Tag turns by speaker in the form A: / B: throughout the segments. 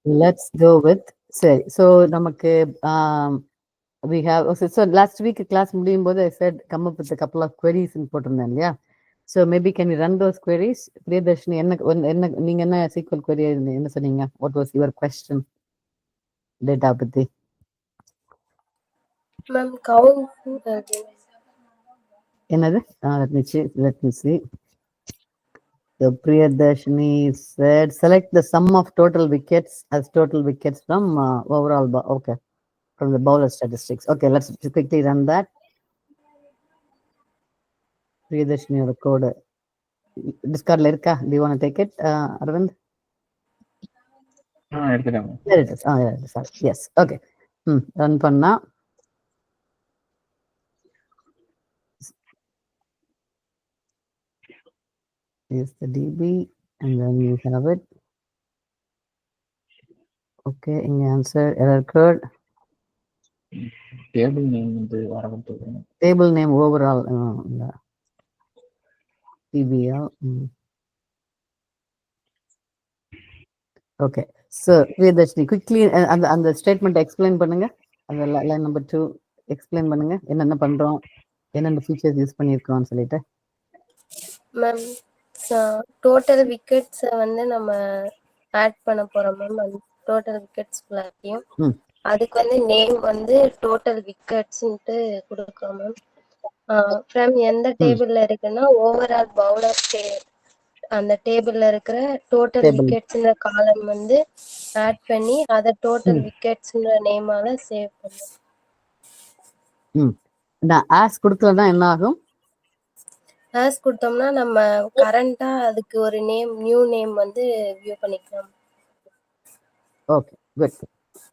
A: let's go with சரி. So நமக்கு we have so last week class முடியும் போது I said come up with a couple of queries ன்னு போட்டிருந்தேன் இல்லையா? So maybe can we run those queries? Priyadarshini என்ன நீங்க என்ன SQL query என்ன சொன்னீங்க? What was your question? Data பத்தி.
B: Ma'am, count.
A: என்னது? Let me see. So Priyadarshini said select the sum of total wickets as total wickets from overall okay, from the bowler statistics. Okay, let's quickly run that. Priyadarshini oda code discard la irukka? Do you want to take it, Arvind?
C: எடுத்துட்டேன்.
A: There it is. Yeah, it is. Yes. Okay. Run பண்ணா is the DB and then you have it. Okay, in answer error code.
C: Table name வந்து வரவிட்டு
A: Table name overall TBL. Okay. So Priyadarshini quickly அந்த statement explain பண்ணுங்க. அந்த line number 2 explain பண்ணுங்க. என்னென்ன பண்றோம், என்னென்ன features use பண்ணியிருக்கோம்னு சொல்லிட்டு.
B: மேம் டோட்டல் விக்கெட்ஸ் வந்து நம்ம ஆட் பண்ண போறோம் மேம். அந்த டோட்டல் விக்கெட்ஸ் ஃபுல்லாத்தையும் அதுக்கு வந்து நேம் வந்து டோட்டல் விக்கெட்ஸ்ன்ட்டு கொடுக்குறோம் மேம். ஃப்ரம் எந்த டேபிள்ல இருக்குன்னா ஓவரால் பவுலர் அந்த டேபிள்ல இருக்கிற டோட்டல் விக்கெட்ஸ்ன்ற காலம் வந்து ஆட் பண்ணி அத டோட்டல் விக்கெட்ஸ்ன்ற நேமால சேவ் பண்ணுவோம்.
A: நான் ஆஸ் கொடுத்தா என்ன ஆகும்?
B: ஆஸ் கொடுத்தோம்னா நம்ம கரண்டா அதுக்கு ஒரு நேம் நியூ நேம் வந்து வியூ பண்ணிக்கலாம்.
A: Okay,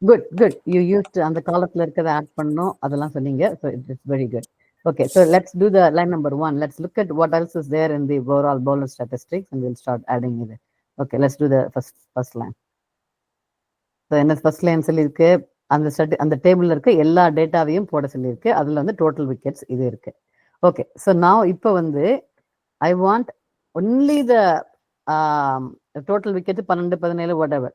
A: good. யூ யூஸ்ட் அந்த காலத்துல இருக்கிறத ஆட் பண்ணோம், அதெல்லாம் சொன்னீங்க. So it's very good. Okay, so let's do the line number 1. Let's look at what else is there in the overall bowler statistics and we'll start adding it. Okay, let's do the first line. So என்ன first line சொல்லியிருக்கு, அந்த டேபிள்ல இருக்க எல்லா டேட்டாவையும் போட சொல்லியிருக்கு. அதுல வந்து டோட்டல் விக்கெட்ஸ் இது இருக்கு. ஓகே, ஸோ now இப்போ வந்து I want only the total wickets 12, 17 whatever.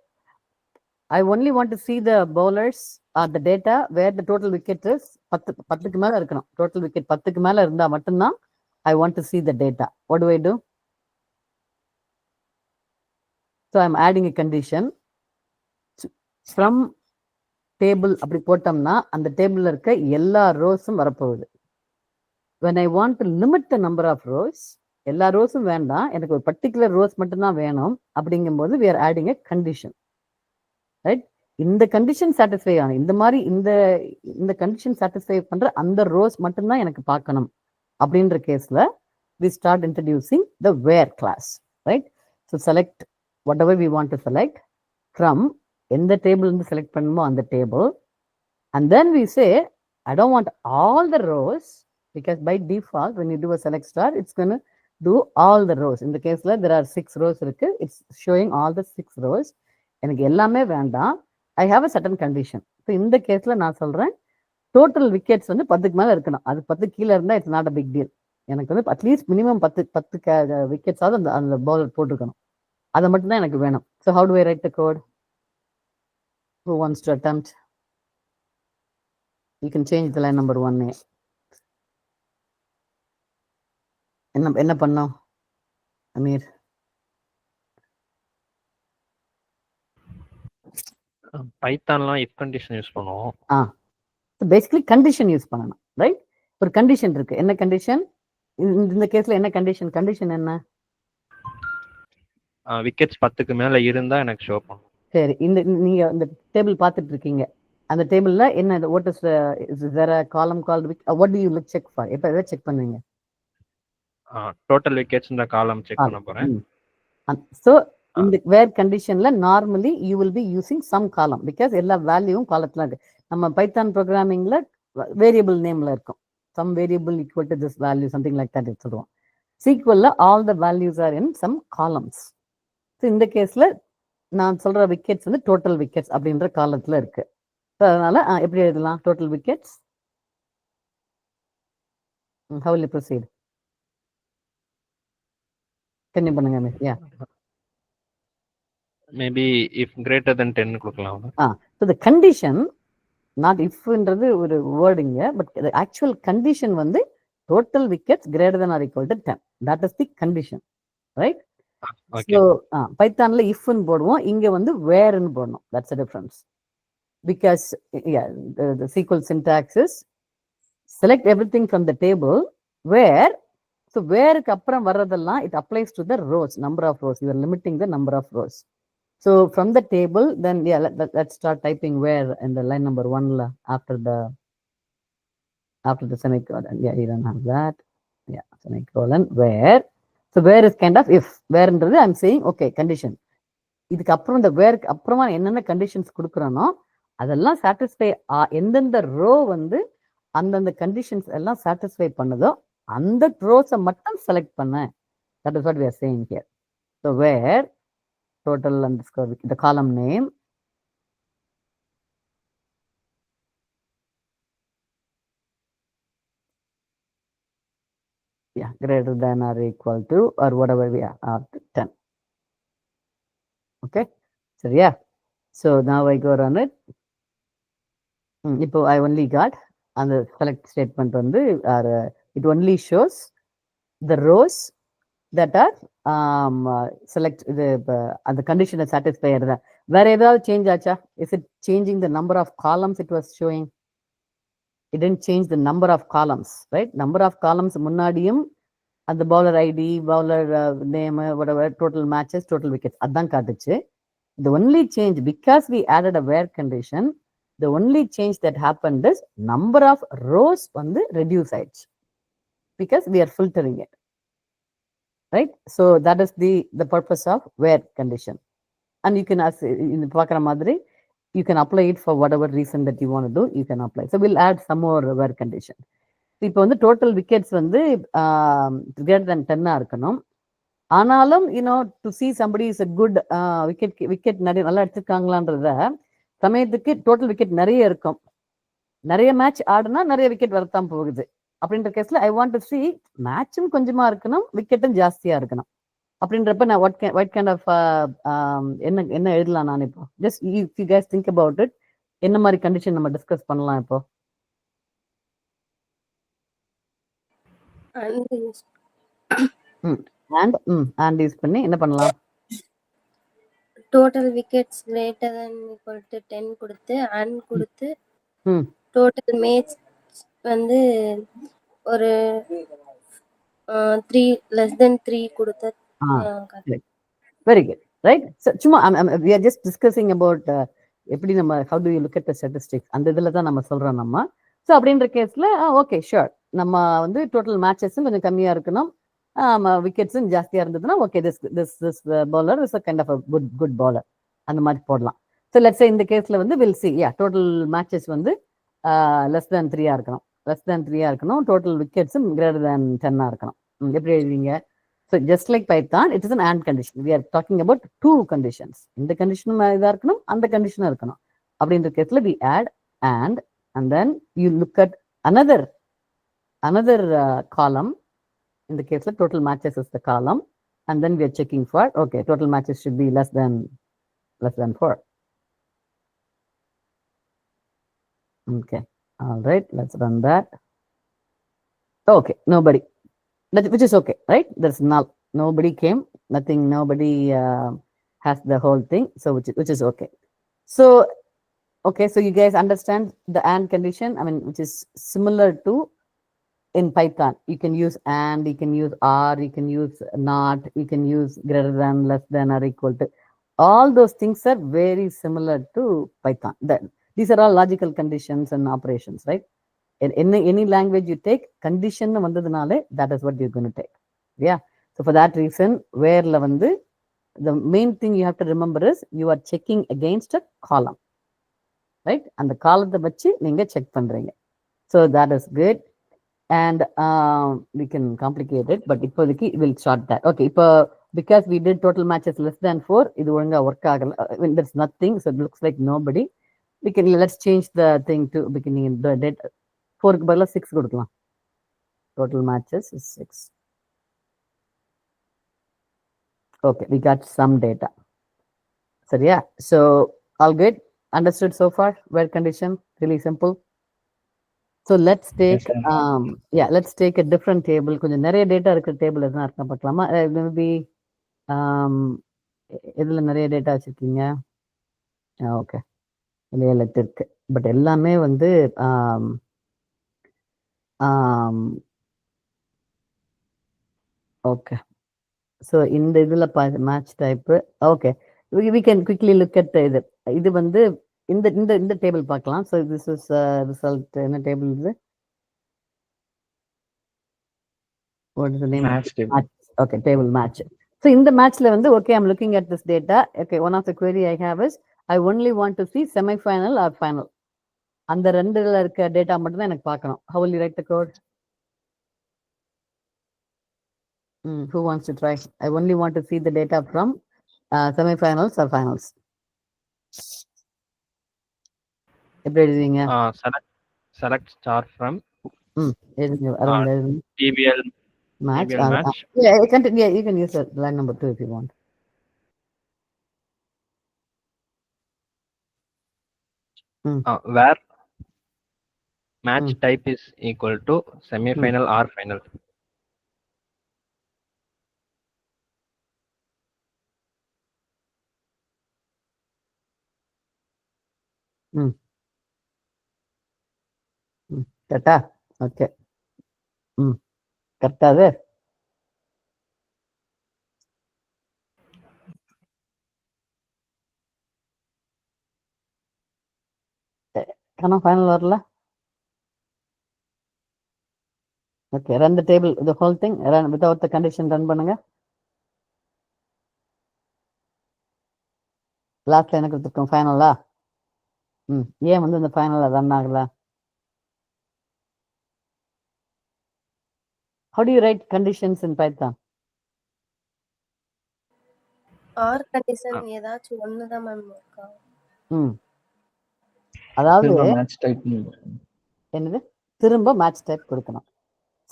A: I only want to see the bowlers or the data where the total wicket is 10க்கு மேல இருக்கணும். Total wicket 10க்கு மேல இருந்தா மட்டும்தான் I want to see the data. What do I do? So I'm adding a condition from table. அப்படி போட்டோம்னா அந்த டேபிள்ல இருக்க எல்லா ரோஸும் வரப்போகுது. When I want to limit the number of rows, எல்லா ரோஸும் வேண்டாம், எனக்கு ஒரு பர்டிகுலர் ரோஸ் மட்டும்தான் வேணும். அப்படிங்கும்போது we are adding a condition. Right? இந்த கண்டிஷன் சாட்டிஸ்ஃபை ஆகும். இந்த மாதிரி இந்த கண்டிஷன் சாட்டிஸ்ஃபை பண்ற அந்த ரோஸ் மட்டும்தான் எனக்கு பார்க்கணும் அப்படின்ற கேஸ்ல we start introducing the where class, right? So select whatever we want to select from எந்த டேபிள் இருந்து செலக்ட் பண்ணுமோ அந்த table, and then we say I don't want all the rows because by default when you do a select star it's going to do all the rows. In the case there are 6 rows இருக்கு, it's showing all the 6 rows. எனக்கு எல்லாமே வேண்டாம், I have a certain condition. இப்போ இந்த கேஸ்ல நான் சொல்றேன் total wickets வந்து 10க்கு மேல இருக்கணும். அது 10 கீழே இருந்தா it's not a big deal. எனக்கு வந்து அட்லீஸ்ட் மினிமம் 10 விக்கெட்ஸாவது அந்த பவுலர் போட்டிருக்கணும். அதை மட்டும் தான் எனக்கு வேணும். So how do I write the code? Who wants to attempt? You can change the line number 1. என்ன பண்ணோம் அமீர்?
D: பைத்தான்லாம் இஃப் கண்டிஷன் யூஸ் பண்ணுவோம்.
A: பேசிக்கலி கண்டிஷன் யூஸ் பண்ணணும், ரைட்? ஒரு கண்டிஷன் இருக்கு. என்ன கண்டிஷன் இந்த கேஸ்ல? என்ன கண்டிஷன் என்ன?
D: விக்கெட்ஸ் 10க்கு மேல இருந்தா எனக்கு ஷோ பண்ணும்.
A: சரி, நீங்க இந்த டேபிள் பார்த்துட்டு இருக்கீங்க. அந்த டேபிள்ல என்ன what is there a column called what do you look check for? எப்ப எதை செக் பண்ணுவீங்க?
D: டோட்டல் விக்கெட்ஸ்ன்ற காலம் செக் பண்ண போறேன்.
A: So இந்த வேர் கண்டிஷன்ல normally you will be using some column because எல்லா வேல்யூவும் காலத்துல இருக்கு. நம்ம பைத்தான் ப்ரோக்ராமிங்ல வேரியபிள் நேம்ல இருக்கும். Some variable equal to this value something like that சொல்லுவோம். சீக்வல்ல all the values are in some columns. So இந்த கேஸ்ல நான் சொல்ற விக்கெட்ஸ் வந்து டோட்டல் விக்கெட்ஸ் அப்படின்ற காலத்துல இருக்கு. ஸோ அதனால எப்படி எழுதலாம்? Total wickets. How will you proceed? Can you பண்ணுங்க? Yeah.
D: Maybe if greater than 10 கொடுக்கலாம்.
A: So the condition, not ifன்றது ஒரு வேர்டுங்க, பட் ஆக்சுவல் கண்டிஷன் வந்து total wickets greater than or equal to 10. That is the condition, right?
D: Okay.
A: So பைத்தான்ல ifன்னு போடுவோம், இங்க வந்து whereன்னு போடணும். That's the difference. Because yeah, the SQL syntax is select everything from the table where, so whereக்கு அப்புறம் வர்றதெல்லாம் it applies to the rows, number of rows. You are limiting the number of rows. So from the table, then yeah, let's start typing where in the line number 1 after the semicolon. Yeah, you don't have that. Yeah, semicolon where. So where is kind of if. Whereன்றது I'm saying okay condition. இதுக்கு அப்புறம் இந்த வேர்க்கு அப்புறமா என்னென்ன conditions கொடுக்குறோனோ அதெல்லாம் satisfy, எந்தெந்த row வந்து அந்தந்த conditions எல்லாம் சாட்டிஸ்ஃபை பண்ணுதோ அந்த ரோஸை மட்டும் செலக்ட் பண்ண. That is what we are saying here. So where total underscore the column name, yeah, greater than or equal to or whatever we are to 10. Okay, so yeah, so now I go run it. இப்போ I only got அந்த select statement வந்து it only shows the rows that are select இது அந்த கண்டிஷனை satisfy ஆகுதா. வேற ஏதாவது change ஆச்சா? Is it changing the number of columns it was showing? It tend change the number of columns, right? Number of columns முன்னாடியும் அந்த bowler ID, bowler name, whatever, total matches, total wickets அதான் காட்டுச்சு. The only change, because we added a where condition, the only change that happened is number of rows வந்து reduce ஆயிடுச்சு, because we are filtering it, right? So that is the purpose of where condition. And you can, as in பார்க்குற மாதிரி, you can apply it for whatever reason that you want to do, you can apply. So we'll add some more where condition. இப்போ வந்து total wickets வந்து greater than 10 இருக்கணும். ஆனாலும் to C somebody is a good wicket நிறைய நல்லா எடுத்துருக்காங்களான்றத சமயத்துக்கு total wicket நிறைய இருக்கும், நிறைய மேட்ச் ஆடுனா நிறைய விக்கெட் வரத்தான் போகுது. அப்படின்ற கேஸ்ல ஐ வாண்ட் டு சி மேட்சும் கொஞ்சமா இருக்கணும், விக்கெட்டும் ஜாஸ்தியா இருக்கணும். அப்படின்றப்ப நான் வாட் கைண்ட் ஆஃப் என்ன எழுதலாம் நான் இப்போ? Just if you guys think about it, என்ன மாதிரி கண்டிஷன் நம்ம டிஸ்கஸ் பண்ணலாம் இப்போ? and யூஸ் பண்ணி என்ன பண்ணலாம்?
B: Total wickets greater then equal to 10 கொடுத்து and கொடுத்து டோட்டல் மேட்ச் வந்து ஒரு 3 less than 3 கொடுத்து.
A: Very good, right? சும்மா we are just discussing about எப்படி நம்ம how do you look at the statistics, அந்த இதில் தான் நம்ம சொல்றோம் நம்ம. ஸோ அப்படின்ற கேஸ்ல ஓகே ஷூர், நம்ம வந்து டோட்டல் மேட்சஸும் கொஞ்சம் கம்மியா இருக்கணும், விக்கெட்ஸும் ஜாஸ்தியா இருந்ததுன்னா okay this bowler is a kind of a good bowler, அந்த மாதிரி போடலாம். ஸோ லெட்ஸ் சே இந்த கேஸ்ல வந்து வில் சி டோட்டல் மேட்சஸ் வந்து லெஸ் தேன் 3 இருக்கணும், டோட்டல் விக்கெட்ஸும் கிரேட்டர் தேன் 10 இருக்கணும். எப்படி எழுதுவீங்க? So just like python it is an and condition. We are talking about 2 conditions. இந்த கண்டிஷனும் இதாக இருக்கணும், அந்த கண்டிஷனும் இருக்கணும். அப்படின்ற கேஸ்ல we add and then you look at another column. In the case of total matches is the column, and then we are checking for okay, total matches should be less than 4. Okay, all right, let's run that. Okay, nobody, which is okay, right? There's null, nobody came, nothing, nobody has the whole thing, so which is okay. So okay, so you guys understand the and condition, I mean, which is similar to in Python. You can use and, you can use or, you can use not, you can use greater than, less than, or equal to. All those things are very similar to Python. These are all logical conditions and operations, right? In any language you take, condition vandadunale, that is what you're going to take. Yeah. So for that reason, where la vandu, the main thing you have to remember is you are checking against a column, right? And the column வச்சு நீங்க check பண்றீங்க. So that is good. And we can complicate it, but இப்போதைக்கு we'll start that. Okay, இப்போ because we did total matches less than 4, இது ஒழுங்கா work ஆகல. There's nothing, so it looks like nobody. Let's change the thing to beginning in the date 4க்கு பதிலா 6 கொடுக்கலாம். Total matches is 6. Okay, we got some data. சரியா? So all good, understood so far? Where condition really simple. So let's take let's take a different table. கொஞ்சம் நிறைய data இருக்கிற table எதுனா இருக்கா பார்க்கலாமா? Maybe எதுல நிறைய டேட்டா வச்சிருக்கீங்க? ஓகே, நிறைய லெட் இருக்கு, பட் எல்லாமே வந்து ஓகே. ஸோ இந்த இதில் match type okay, we can quickly look at இது வந்து இந்த இந்த இந்த டேபிள் பார்க்கலாம். So this is result. என்ன டேபிள் இது? What is the name?
C: Match table.
A: Match. Okay, table match. So in the matchல வந்து okay, I'm looking at this data. Okay, one of the query I have is I only want to see semi-final or final. அந்த ரெண்டுல இருக்க data மட்டும் தான் எனக்கு பார்க்கணும். How will you write the code? Who wants to try? I only want to see the data from semi-finals or finals. எப்படி எழுதுவீங்க?
D: select star from
A: எழுதுங்க, around எழுதுங்க.
D: TBL
A: Match.
D: TBL match.
A: Yeah, you can use line number 2 if you want.
D: Where match type is equal to semi-final or final.
A: கரெக்டா? Okay. கரெக்டா அது? ஆனால் final வரல. Okay, run the table, the whole thing, run without the condition, run பண்ணுங்க. லாஸ்ட்ல எனக்கு கொடுத்துருக்கோம் ஃபைனலா. ஏன் வந்து இந்த ஃபைனல்ல ரன் ஆகல? How do you write conditions in Python?
B: Or condition ஏதாச்சும் ஒண்ணுதான் மேம் இருக்கா?
A: அதாவது
C: match type.
A: என்னது? திரும்ப மேட்ச் டைப் கொடுக்கணும்.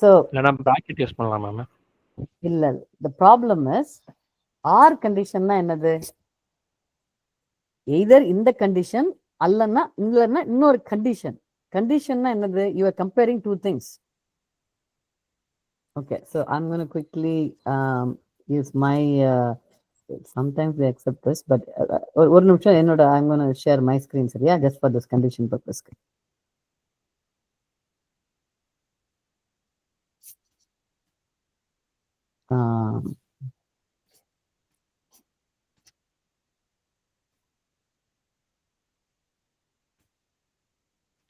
A: ஸோ
D: இல்லைனா பிராக்கெட் யூஸ் பண்ணலாம் மேம்.
A: இல்லை, the problem is ஆர் கண்டிஷன்னா என்னது? எய்தர் இந்த கண்டிஷன் அல்லன்னா இல்லைன்னா இன்னொரு கண்டிஷன். கண்டிஷன்னா என்னது? You are comparing two things. Okay, so I'm going to quickly use my sometimes they accept this, but ஒரு நிமிஷம் என்னோட I'm going to share my screen, சரியா? Just for this condition purpose.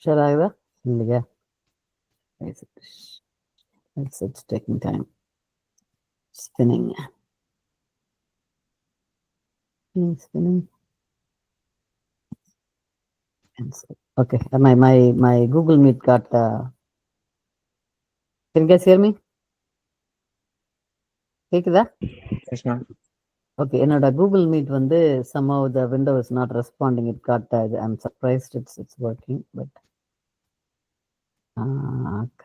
A: Share ஆகுதா? இல்லையா? It's taking time. Spinning. Okay, my Google Meet got can you guys hear me? கேக்குதா?
C: Yes, ma'am.
A: Okay, என்னோட Google Meet வந்து somehow the window is not responding. It got I'm surprised it's working, but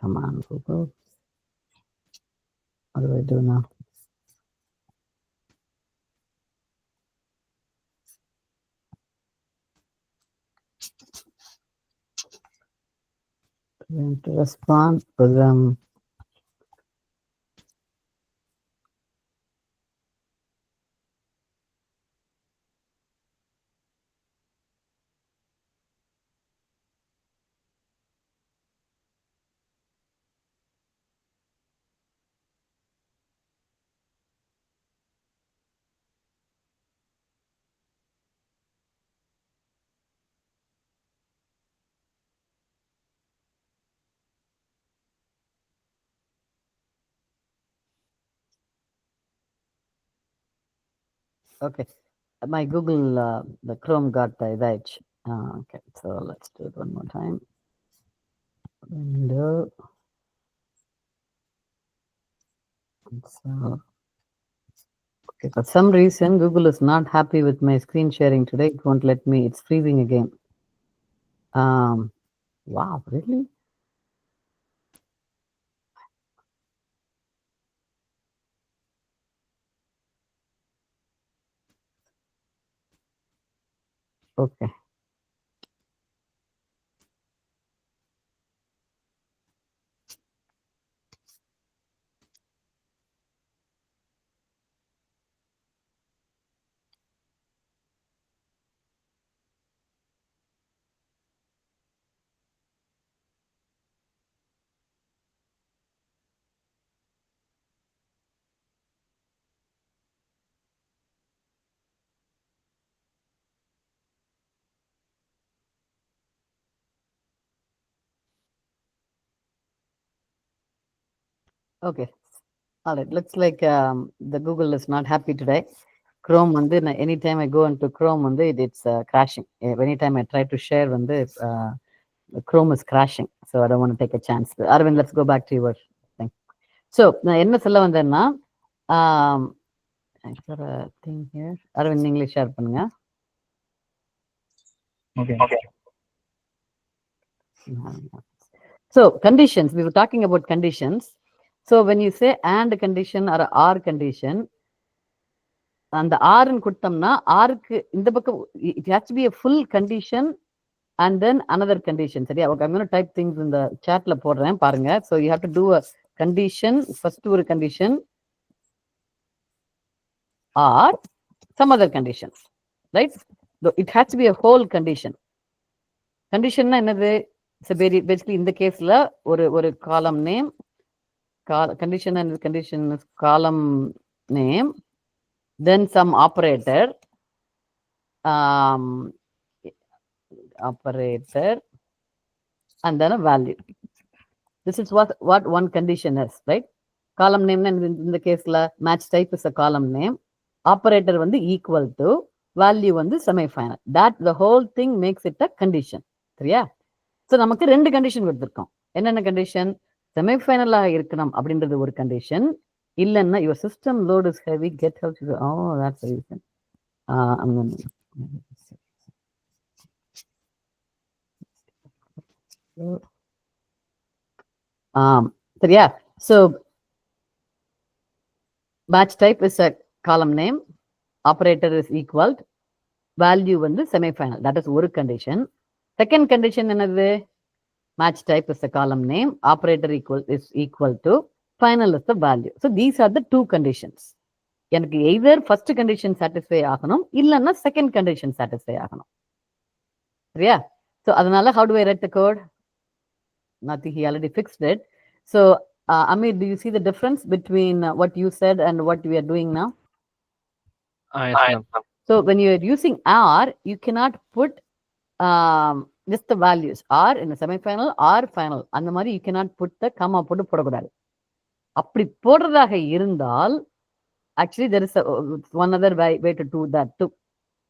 A: come on Google. What do I do now? To respond program. Okay, my Google the Chrome got இதாயிடுச்சு. Okay, so let's do it one more time. Window. So okay, for some reason Google is not happy with my screen sharing today. It won't let me. It's freezing again. Wow, really? Okay. Okay. All right. Looks like the Google is not happy today. Chrome வந்து anytime I go into Chrome வந்து it's crashing. Anytime I try to share வந்து Chrome is crashing. So I don't want to take a chance. Arvind, let's go back to your thing. So நான் என்ன சொல்ல வந்தேன்னா thing here. Arvind English share பண்ணுங்க.
C: Okay.
A: So conditions, we were talking about conditions. So when you say and condition or or condition, அந்த ஆர்ன்னு கொடுத்தோம்னா ஆருக்கு இந்த பக்கம் it has to be a full condition and then another condition. சரியா? Okay, I'm going to type things in the chatல போடுறேன் பாருங்க. So you have to do a condition, first ஒரு condition or some other conditions, right? So it has to be a whole condition. Condition என்னது? So basically இந்த கேஸ்ல ஒரு column name, condition and condition is column name, then some operator, and then a value. This is what one condition is, right? Column name in the case match type is a column name, operator வந்து equal to, value வந்து semifinal. That the whole thing makes it a condition. சரியா? So நமக்கு ரெண்டு condition கொடுத்துருக்கோம். என்னென்ன condition? செமிஃபைனலா இருக்கணும் அப்படின்றது ஒரு கண்டிஷன். இல்லைன்னா your system load is heavy, get help. Oh, that's the reason. சரியா? So batch type is a column name, operator is equal, value வந்து semifinal. That is ஒரு condition. Second condition என்னது? Match type is the column name, operator is equal to, final is the value. So these are the two conditions. எனக்கு either first condition satisfy ஆகணும் இல்லைன்னா second condition satisfy ஆகணும். சரியா? So அதனால how do I write the code? Nothing, he already fixed it. So Amir, do you see the difference between what you said and what we are doing now?
D: Yes, ma'am.
A: So when you are using R, you cannot put just the values. R in the semifinal, R final. அந்த மாதிரி you cannot put the comma போட்டு போடக்கூடாது. அப்படி போடுறதாக இருந்தால் actually there is one other way to do that too.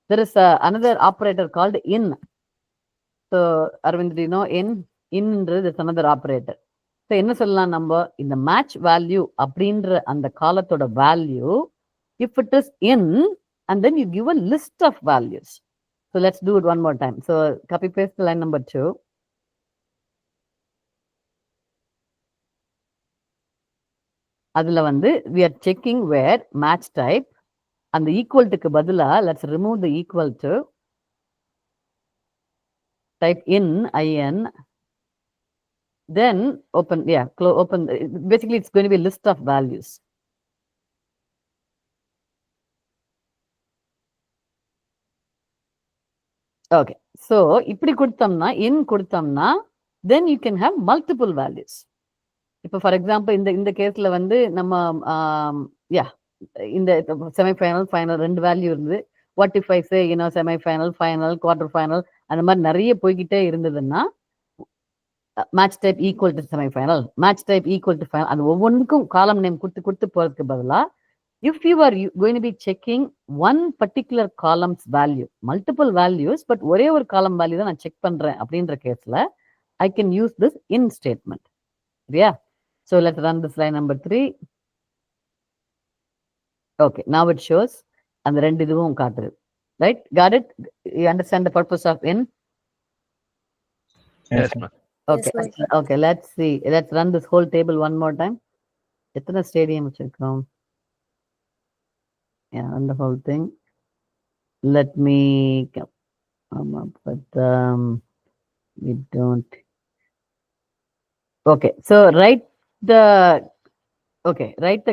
A: There is another operator called in. So Arvind, do you know in? Inன்றது is another operator. So என்ன சொல்லலாம் நம்ம? இந்த match value அப்படின்ற அந்த காலத்தோட value, if it is in, and then you give a list of values. So let's do it one more time. So copy paste line number 2. அதுல வந்து we are checking where match type and the equal to பதிலா let's remove the equal to, type in, then open, open, basically it's going to be a list of values. Okay, so இப்படி கொடுத்தோம்னா in கொடுத்தோம்னா then you can have multiple values. இப்போ for example இந்த கேஸ்ல வந்து நம்ம இந்த செமிஃபைனல் ஃபைனல் ரெண்டு வேல்யூ இருந்தது. What if I say semi-final final quarter final அந்த மாதிரி நிறைய போய்கிட்டே இருந்ததுன்னா match type equal to semi-final, match type equal to final, அது ஒவ்வொன்றுக்கும் காலம் நேம் கொடுத்து போறதுக்கு பதிலாக if you are going to be checking one particular column's value, multiple values, but ஒரே ஒரு காலம் வேல்யூ தான் நான் செக் பண்றேன் அப்படின்ற கேஸ்ல I can use this in statement. சரியா? So let's run this line number 3. Okay, now it shows and ரெண்டு இதுவும் காட்டுது. Right? Got it? You understand the purpose of in?
D: Yes, ma'am.
A: Okay.
B: Yes, ma'am.
A: Okay, let's see. Let's run this whole table one more time. எத்தனை stadium வச்சிருக்கோம்? Yeah, and the whole thing. Let me but we don't. Okay, so write the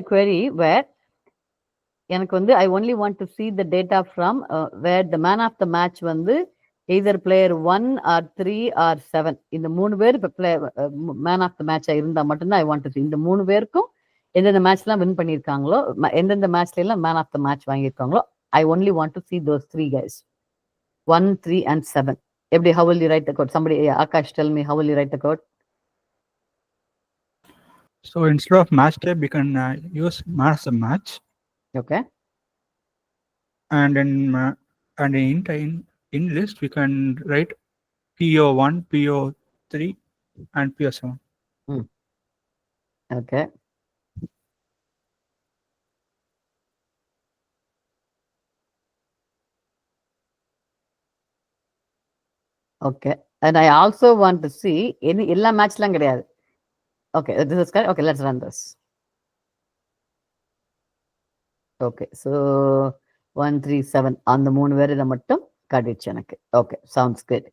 A: query where எனக்கு வந்து I only want to see the data from where the man of the match வந்து either player 1 or 3 or 7 இந்த மூணு பேர் இப்போ man of த மேட்சா இருந்தா மட்டும்தான் I want to see இந்த மூணு பேருக்கும் எந்தெந்த மேட்ச்லாம் வின் பண்ணியிருக்காங்களோ எந்தெந்த மேட்ச்ல எல்லாம் மேன் ஆஃப் த மேட்ச் வாங்கியிருக்காங்களோ I only want to see those 3 guys 1 3 and 7 எப்படி how will you write the code somebody Akash tell me how will you write the code
C: So instead of match type we can use man of the match
A: okay
C: and in list we can write PO1 PO3 and PO7
A: okay okay and I also want to see any எல்லா மேட்ச்லாம் கிடையாது okay this is correct okay let's run this okay so 1 3 7 அந்த மூணு பேர் இதை மட்டும் காட்டிடுச்சு எனக்கு okay sounds good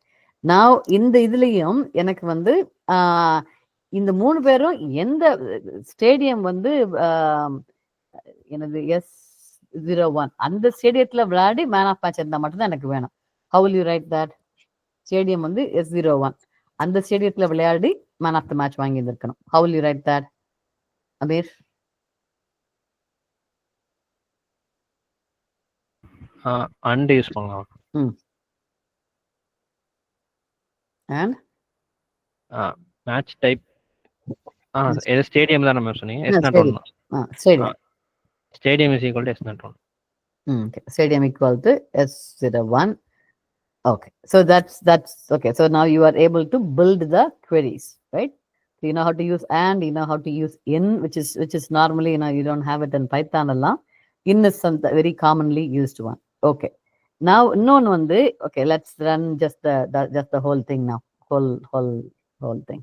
A: now இந்த இதுலயும் எனக்கு வந்து இந்த மூணு பேரும் எந்த ஸ்டேடியம் வந்து எனது S01 அந்த ஸ்டேடியத்துல விளையாடி மேன் ஆஃப் மேட்ச் இருந்தா மட்டும்தான் எனக்கு வேணும் how will you write that stadium வந்து S01 அந்த ஸ்டேடியத்துல விளையாடி மேன் ஆஃப் த மேட்ச் வாங்கி இருக்கணும் how will you write that Amir
D: and use பண்ணலாம்
A: and
D: மேட்ச் டைப் ஸ்டேடியம் தான் நம்ம சொன்னீங்க
A: stadium
D: stadium is equal to S01
A: okay stadium equal to S01 okay so that's okay so now you are able to build the queries right so you know how to use and you know how to use in which is normally you don't have it in Python alla in is some very commonly used one okay now இன்னொன்னு வந்து okay let's run just the whole thing now whole thing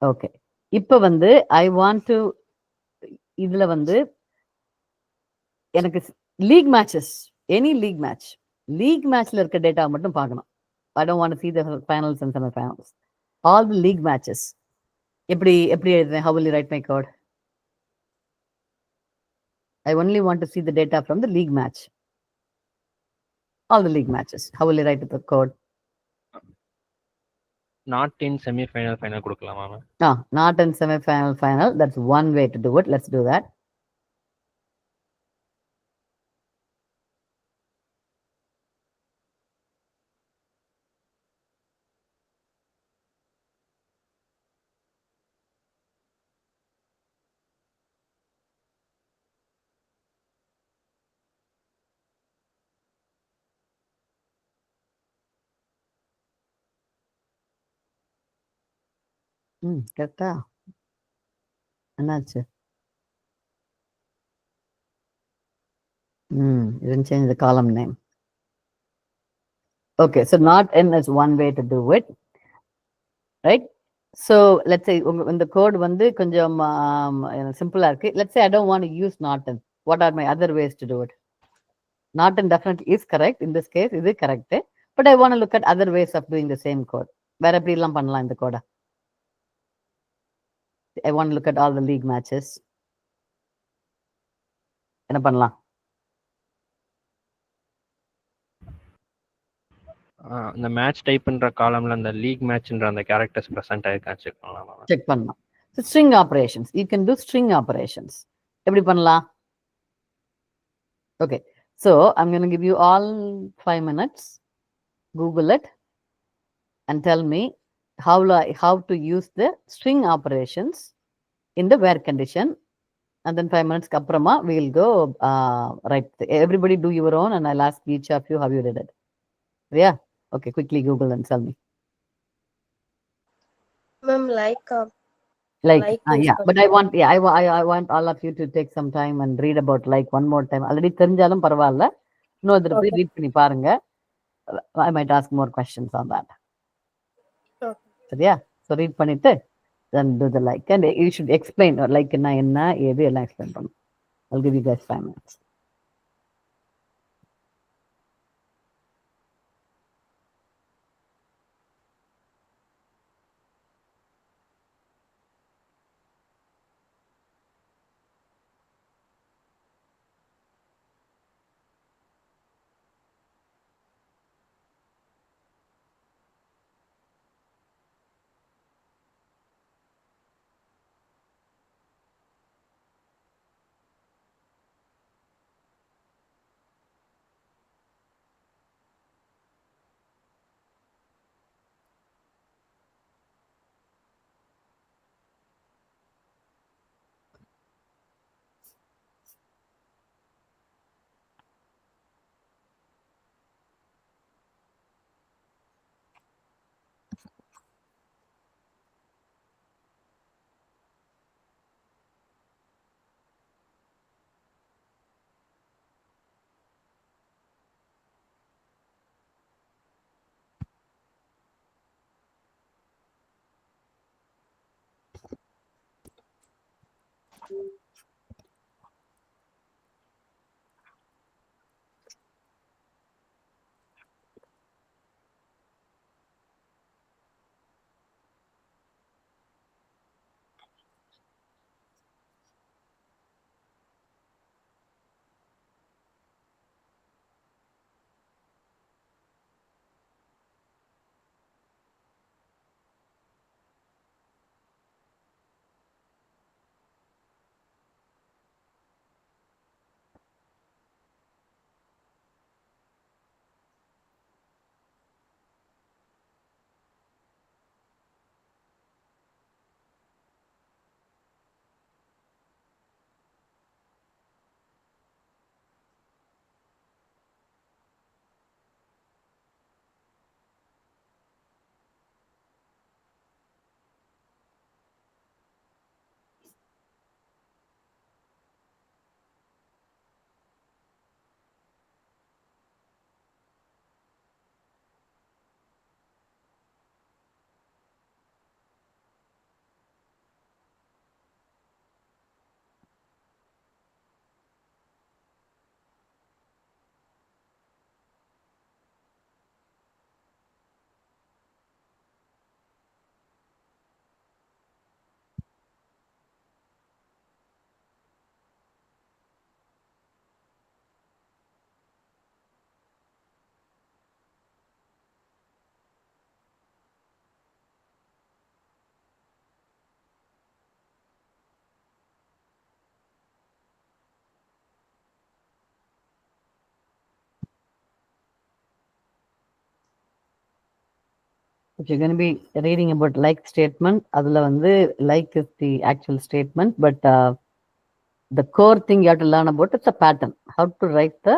A: okay இப்போ வந்து I want to இதுல வந்து எனக்கு league matches any league மேட்ச்ல இருக்க data மட்டும் பார்க்கணும் I don't want to see the finals and semi-finals all the league matches எப்படி எழுதுறேன் how will you write my code I only want to see the data from the league match all the league matches how will you write the code
D: not in semi-final final கொடுக்கலாமா
A: not in semi-final final that's one way to do it let's do that கரெக்டா என்னாச்சு you didn't change the column name okay so not n is one way to do it right so let's say இந்த code வந்து கொஞ்சம் சிம்பிளா இருக்கு let's say I don't want to use not in what are my other ways to do it not in definitely is correct in this case இது correct but I want to look at other ways of doing the same code வேற எப்படி எல்லாம் பண்ணலாம் இந்த கோட I want to look at all the league matches என்ன பண்ணலாம்
D: இந்த மேட்ச் டைப்ன்ற காலம்ல அந்த லீக் மேட்ச்ன்ற அந்த கேரக்டர்ஸ் பிரசன்ட் ஆயிருக்கான்னு செக் பண்ணலாமா
A: செக் பண்ணலாம் so string operations you can do string operations எப்படி பண்ணலாம் okay so I'm going to give you all 5 minutes google it and tell me how to use the string operations in the where condition and then 5 minutes kaprama we will go right everybody do your own and I'll ask each of you how you did it yeah okay quickly google and tell me
B: ma'am like
A: yeah but I want all of you to take some time and read about like one more time already தெரிஞ்சாலும் பரவாயில்லை இன்னொரு தடவை read பண்ணி பாருங்க I might ask more questions on that சரியா so read பண்ணிட்டு then do the like and you should explain like என்ன ஏது எல்லாம் explain பண்ணணும் I'll give you guys 5 minutes If you're going to be reading about like statement, அதுல வந்து like is the actual statement, but the core thing you have to learn about is a pattern. How to write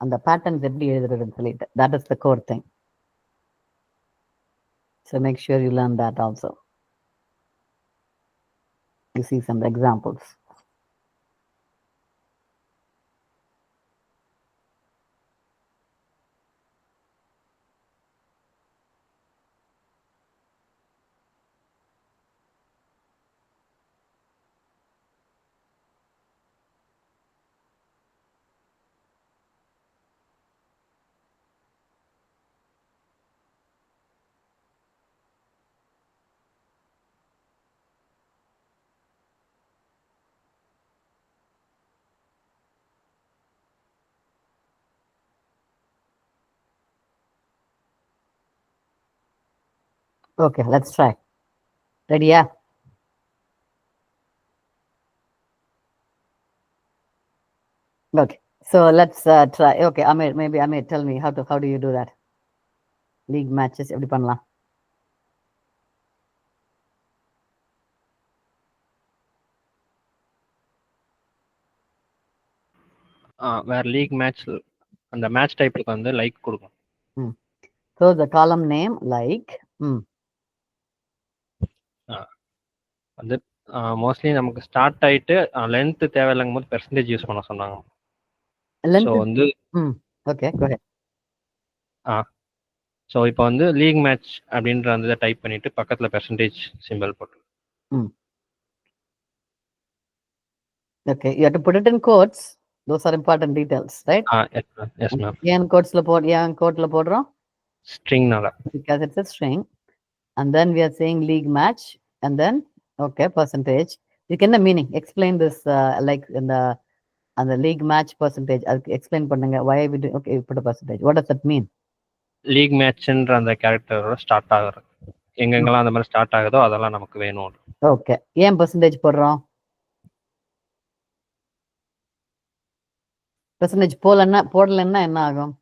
A: அந்த patterns எப்படி எழுதுறதுன்னு சொல்லிட்டு. That is the core thing. So make sure you learn that also. You see some examples. Okay, let's try. Ready? Yeah. Okay, so let's try. Okay, Amir, maybe Amir, tell me how do you do that? League matches எப்படி பண்ணலாம்?
D: வேற league match அந்த match டைப்புக்கு வந்து like கொடுக்கும்.
A: So the column name like
D: வந்து mostly நமக்கு start ஆயிட்டு length தேவையில்லைங்கும் போது பெர்சன்டேஜ் யூஸ் பண்ண சொன்னாங்க. ஸோ வந்து
A: ஓகே go ahead.
D: ஸோ இப்போ வந்து லீக் மேட்ச் அப்படின்ற அந்த டைப் பண்ணிட்டு பக்கத்துல பெர்சன்டேஜ் சிம்பிள் போட்டு.
A: Okay, you have to put it in quotes. Those are important details, right?
D: Yes ma'am.
A: ஏன் கோட்ல போடுறோம்?
D: ஸ்ட்ரிங்னால.
A: Because it's a string. And then we are saying league match and then okay percentage. You can the meaning explain this like in the league match percentage. Explain பண்ணுங்க why we do okay put a percentage. What does that mean?
D: League மேட்ச்ன்ற அந்த கேரக்டரோட start ஆகுறது எங்கெங்கெல்லாம் அந்த மாதிரி start ஆகுதோ அதெல்லாம் நமக்கு வேணும்.
A: ஓகே, ஏன் பெர்சன்டேஜ் போடுறோம்? பெர்சன்டேஜ் போடலன்னா என்ன ஆகும்?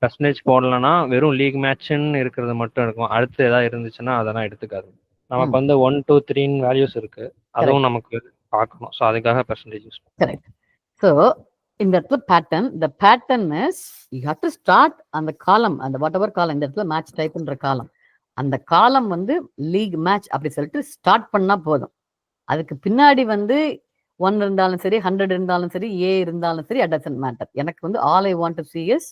D: பெர்சன்டேஜ் போடலன்னா வெறும் லீக் மேட்ச்னு இருக்கிறது மட்டும் இருக்கும். அடுத்து ஏதாவது இருந்துச்சுன்னா அதெல்லாம் எடுத்துக்காது. நமக்கு வந்து 1 2 3 வேல்யூஸ் இருக்கு, அதுவும் நமக்கு பார்க்கணும். ஸோ அதுக்காக பெர்சன்டேஜ் யூஸ் பண்ணுவோம்.
A: கரெக்ட். ஸோ இந்த இடத்துல pattern, the pattern is you have to start அந்த காலம், அந்த வாட் எவர் காலம், இந்த இடத்துல மேட்ச் டைப்ன்ற காலம், அந்த காலம் வந்து லீக் மேட்ச் அப்படி சொல்லிட்டு ஸ்டார்ட் பண்ணா போதும். அதுக்கு பின்னாடி வந்து 1 இருந்தாலும் சரி 100 இருந்தாலும் சரி ஏ இருந்தாலும் சரி it doesn't matter. எனக்கு வந்து all I want to see is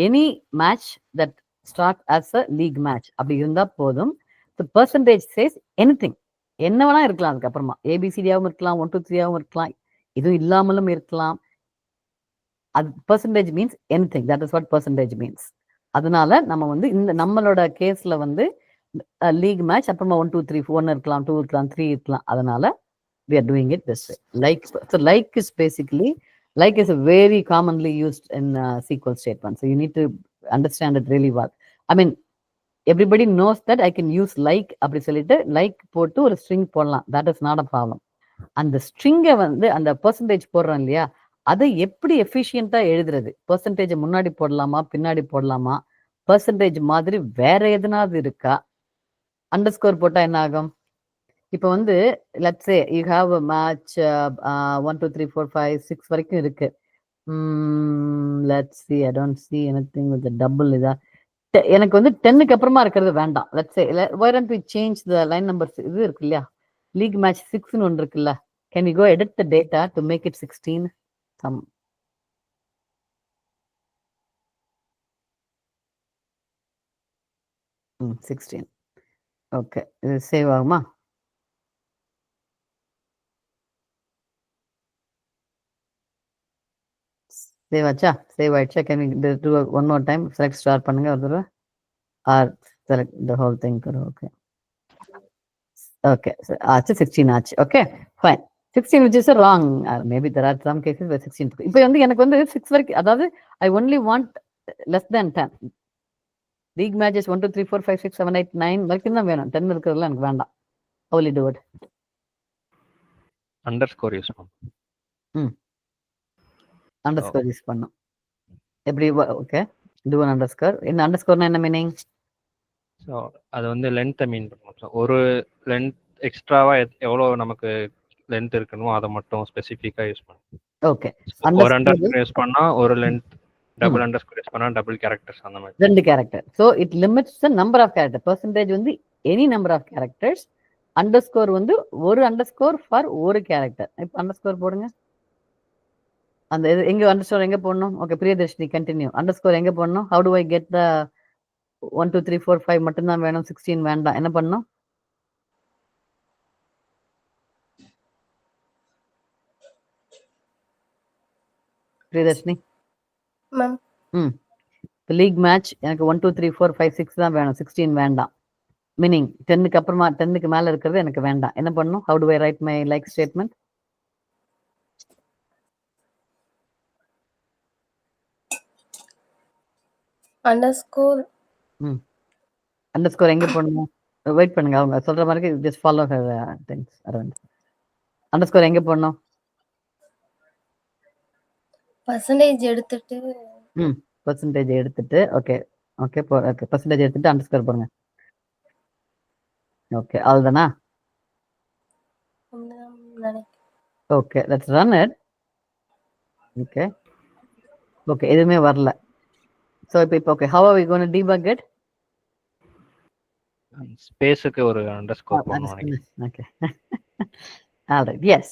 A: any match that start as a league match அப்படி இருந்தா போதும். The percentage says anything. என்ன வேணா இருக்கலாம். அதுக்கப்புறமா ஏபிசிடியாவும் இருக்கலாம், 1 2 3ஆவும் இருக்கலாம், இதுவும் இல்லாமலும் இருக்கலாம். அது percentage means anything. That is what percentage means. அதனால நம்ம வந்து இந்த நம்மளோட கேஸ்ல வந்து லீக் மேட்ச் அப்புறமா 1 2 3 1 இருக்கலாம், 2 இருக்கலாம், 3 இருக்கலாம். அதனால we are doing it this way. So like is basically, like is a very commonly used in SQL statement. So you need to understand it really well. I mean, everybody knows that I can use like அப்படி சொல்லிட்டு like போட்டு ஒரு string போடலாம். That is not a problem. அந்த ஸ்ட்ரிங்கை வந்து அந்த percentage போடுறோம் இல்லையா, அதை எப்படி எஃபிஷியண்டா எழுதுறது? பெர்சன்டேஜ் முன்னாடி போடலாமா, பின்னாடி போடலாமா, பெர்சன்டேஜ் மாதிரி வேற எதுனாவது இருக்கா? அண்டர்ஸ்கோர் போட்டா என்ன ஆகும்? இப்போ வந்து let's say you have a match 1 2 3 4 5 6 வரைக்கும் இருக்கு. Let's see, I don't see anything with the double. இதா எனக்கு வந்து 10க்கு அப்புறமா இருக்கிறது வேண்டாம். Let's say why don't we change the line numbers? இது இருக்கு இல்லையா, லீக் மேட்ச் 6ன்னு ஒன்று இருக்குல்ல, can we go edit the data to make it 16? Some 16. Okay, இது சேவ் ஆகுமா? சேவ் ஆச்சா? சேவ் ஆயிடுச்சா? Can we do one more time? Select star பண்ணுங்க ஒரு தடவை, or select the whole thing கரோ. ஓகே ஓகே, ஆச்சு 16 ஆச்சு. Okay fine. 16 which is a wrong, maybe there are some cases where 16. இப்போ வந்து எனக்கு வந்து 6 வரைக்கும், அதாவது I only want less than 10. League matches 1 2 3 4 5 6 7 8 9 வரைக்கும் தான் வேணும். 10 இருக்கிறதுலாம் எனக்கு வேண்டாம். How will you do it?
D: Underscore use பண்ணும்.
A: அண்டர்ஸ்கோர் யூஸ் பண்ணும். எப்படி? Okay, do an underscore. இந்த அண்டர்ஸ்கோர்னா என்ன மீனிங்?
D: ஸோ அது வந்து லென்த்தை மீன் பண்ணும். ஸோ ஒரு லென்த் எக்ஸ்ட்ராவா எவ்வளோ நமக்கு லென்த் இருக்கணுமோ அதை மட்டும் ஸ்பெசிஃபிக்காக யூஸ் பண்ணும்.
A: ஓகே,
D: ஒரு அண்டர்ஸ்கோர் யூஸ் பண்ணா ஒரு லென்த், டபுள் அண்டர்ஸ்கோர் யூஸ் பண்ணா டபுள் கேரக்டர்ஸ், அந்த மாதிரி
A: 2 character. So it limits the number of character. Percentage வந்து any number of characters, underscore வந்து ஒரு அண்டர்ஸ்கோர் ஃபார் ஒரு கேரக்டர். இப்போ அண்டர்ஸ்கோர் போடுங்க. அந்த இது எங்க அண்டர்ஸ்கோர் எங்க போடணும்? Okay, Priyadarshini continue. அண்டர்ஸ்கோர் எங்க போடணும்? How do I get the 1 2 3 4 5 மட்டும்தான் வேணும், 16 வேண்டாம், என்ன பண்ணணும்? பிரியதர்ஷினி
B: மேம்
A: லீக் மேட்ச் எனக்கு 1 2 3 4 5 6 தான் வேணும், 16 வேண்டாம். மீனிங் 10க்கு அப்புறமா 10க்கு மேல இருக்கிறது எனக்கு வேண்டாம். என்ன பண்ணணும்? How do I write my like statement?
B: Underscore
A: underscore எங்க போடணும்? வெயிட் பண்ணுங்க, அவங்க சொல்ற மாதிரி just follow her things. Aravind, underscore எங்க போடணும்?
B: பர்சன்டேஜ் எடுத்துட்டு
A: பெர்சன்டேஜ் எடுத்துட்டு, ஓகே ஓகே ஓகே, பெர்சன்டேஜ் எடுத்துட்டு அண்டர்ஸ்கோர் போடுங்க. ஓகே, அவ்வளவுதானா? Okay, let's run it. Okay okay, எதுவுமே வரல. ஸோ இப்போ okay, how are we going to debug it?
D: ஸ்பேஸுக்கு ஒரு அண்டர்ஸ்கோர் பண்ணுவாங்க.
A: Okay. All right. Yes.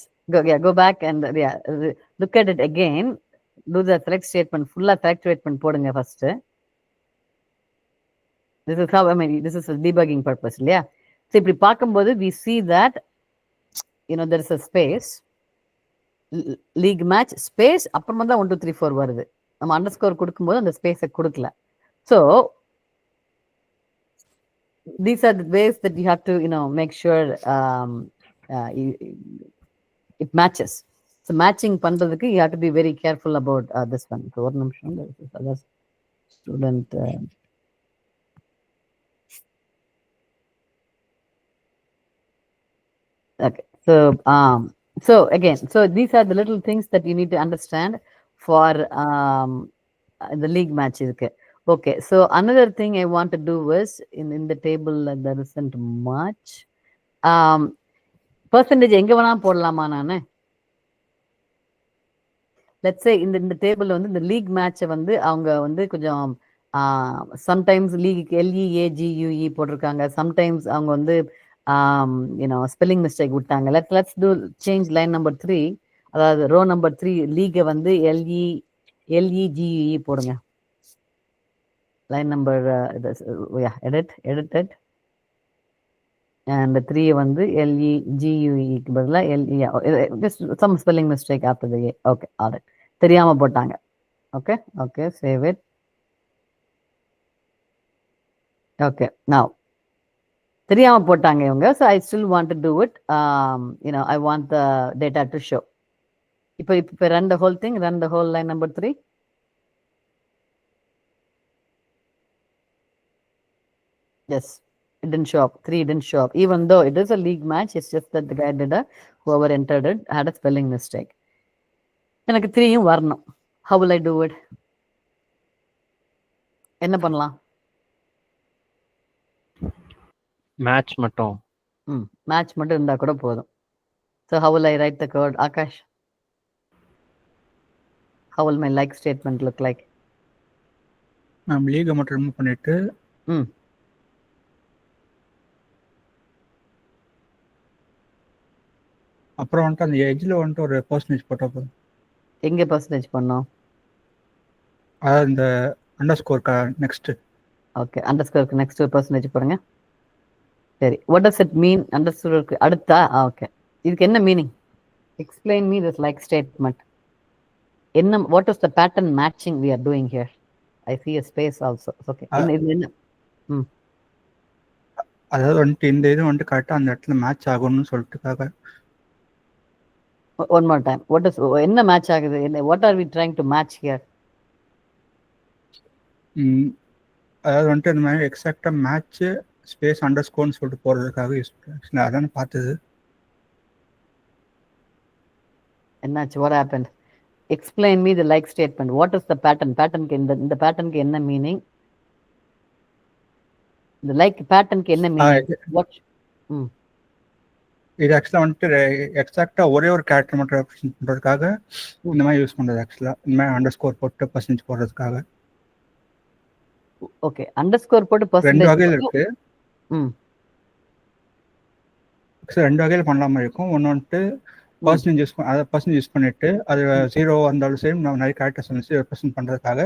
A: Go back and look at it again. Do the select statement. Full select statement போடுங்க first. This is how, I mean, this is a debugging purpose. Yeah. So இப்படி பார்க்கும்போது we see that, you know, there is a space, league match space, அப்புறமா தான் 1 2 3 4 வருது. நம்ம underscore கொடுக்கும்போது அந்த ஸ்பேஸை கொடுக்கல. So these are the ways that you have to, you know, make sure it matches. So matching பண்றதுக்கு you have to be very careful about this one. So ஒரு நிமிஷம், other student okay. So again, so these are the little things that you need to understand for the league match இருக்கு. Okay, so another thing I want to do is in the table there isn't much. Percentage எங்க வேணா போடலாமா நானு? Let's say இந்த table வந்து இந்த league மேட்சை வந்து அவங்க வந்து கொஞ்சம் சம்டைம்ஸ் லீக் LEAGUE போட்டிருக்காங்க, சம்டைம்ஸ் அவங்க வந்து யூனோ ஸ்பெல்லிங் மிஸ்டேக் விட்டாங்க. Let's do change line number 3, அதாவது ரோ நம்பர் 3 லீகை வந்து LEGUE போடுங்க. line number edit it. and 3 வந்து LEGUEக்கு பதிலா LE, just some spelling mistake after the A. Okay, all right. தெரியாம போட்டாங்க. Okay, okay, save it. Okay, now தெரியாம போட்டாங்க இவங்க. So I still want to do it. I want the data to show. இப்போ run the whole thing, run the whole line number 3. Yes, it didn't show up. 3 didn't show up. Even though it is a league match, it's just that the guy whoever entered it had a spelling mistake. எனக்கு 3யும் வரணும். How will I do it? என்ன பண்ணலாம்?
D: Match மட்டும்.
A: Match மட்டும் இருந்தா கூட போதும். So how will I write the code, Akash? How will my like statement look like?
C: நாம் லீகை மட்டும் ரிமூவ் பண்ணிட்டு அப்புறம் வந்துட்டு அந்த எஜ்ல வந்துட்டு ஒரு பர்சன்டேஜ் போட்டா போதும்.
A: எங்க பர்சன்டேஜ் பண்ணோம்?
C: அதாவது இந்த அண்டர்ஸ்கோர் நெக்ஸ்ட்.
A: ஓகே, அண்டர்ஸ்கோருக்கு நெக்ஸ்ட் பர்சன்டேஜ் போடுங்க. சரி, வாட் டஸ் இட் மீன்? அண்டர்ஸ்கோருக்கு அடுத்தா? ஓகே, இதுக்கு என்ன meaning? Explain me this like statement. என்ன, what is the pattern matching we are doing here? I see a space also. Okay, இது என்ன?
C: அதாவது வந்துட்டு இந்த இது வந்துட்டு கரெக்டாக அந்த இடத்துல மேட்ச் ஆகணும்னு சொல்லிட்டுக்காக.
A: One more time. என்ன மேட்ச் ஆகுது? What are we trying to match here?
C: அதாவது வந்துட்டு இந்த மாதிரி எக்ஸாக்டா மேட்ச் ஸ்பேஸ் அண்டர்ஸ்கோர்னு சொல்லிட்டு போறதுக்காக யூஸ் பண்ணேன். அதான் பார்த்தது.
A: என்னாச்சு? What happened? Explain me the like statement. What is the pattern? Patternக்கு இந்த பேட்டர்னுக்கு என்ன மீனிங்? இந்த லைக் பேட்டர்னுக்கு என்ன மீனிங்? வாட்?
C: இது ஆக்சுவலா வந்துட்டு எக்ஸாக்டா ஒரே ஒரு கேரக்டர் மட்டும் ரெப்ரசென்ட் பண்றதுக்காக இந்த மாதிரி யூஸ் பண்றது. ஆக்சுவலா இந்த மாதிரி அண்டர்ஸ்கோர் போட்டு பர்சன்டேஜ் போடுறதுக்காக.
A: ஓகே, அண்டர்ஸ்கோர் போட்டு பர்சன்டேஜ்
C: ரெண்டு வகையில இருக்கு. ரெண்டு வகையில பண்ணலாம இருக்கும். ஒன்னு வந்துட்டு பர்சன்டேஜ் யூஸ் பண்ணிட்டு அது 0 வந்தாலும் சரி நான் நிறைய கேரக்டர்ஸ் வந்து ரெப்ரசென்ட் பண்றதுக்காக.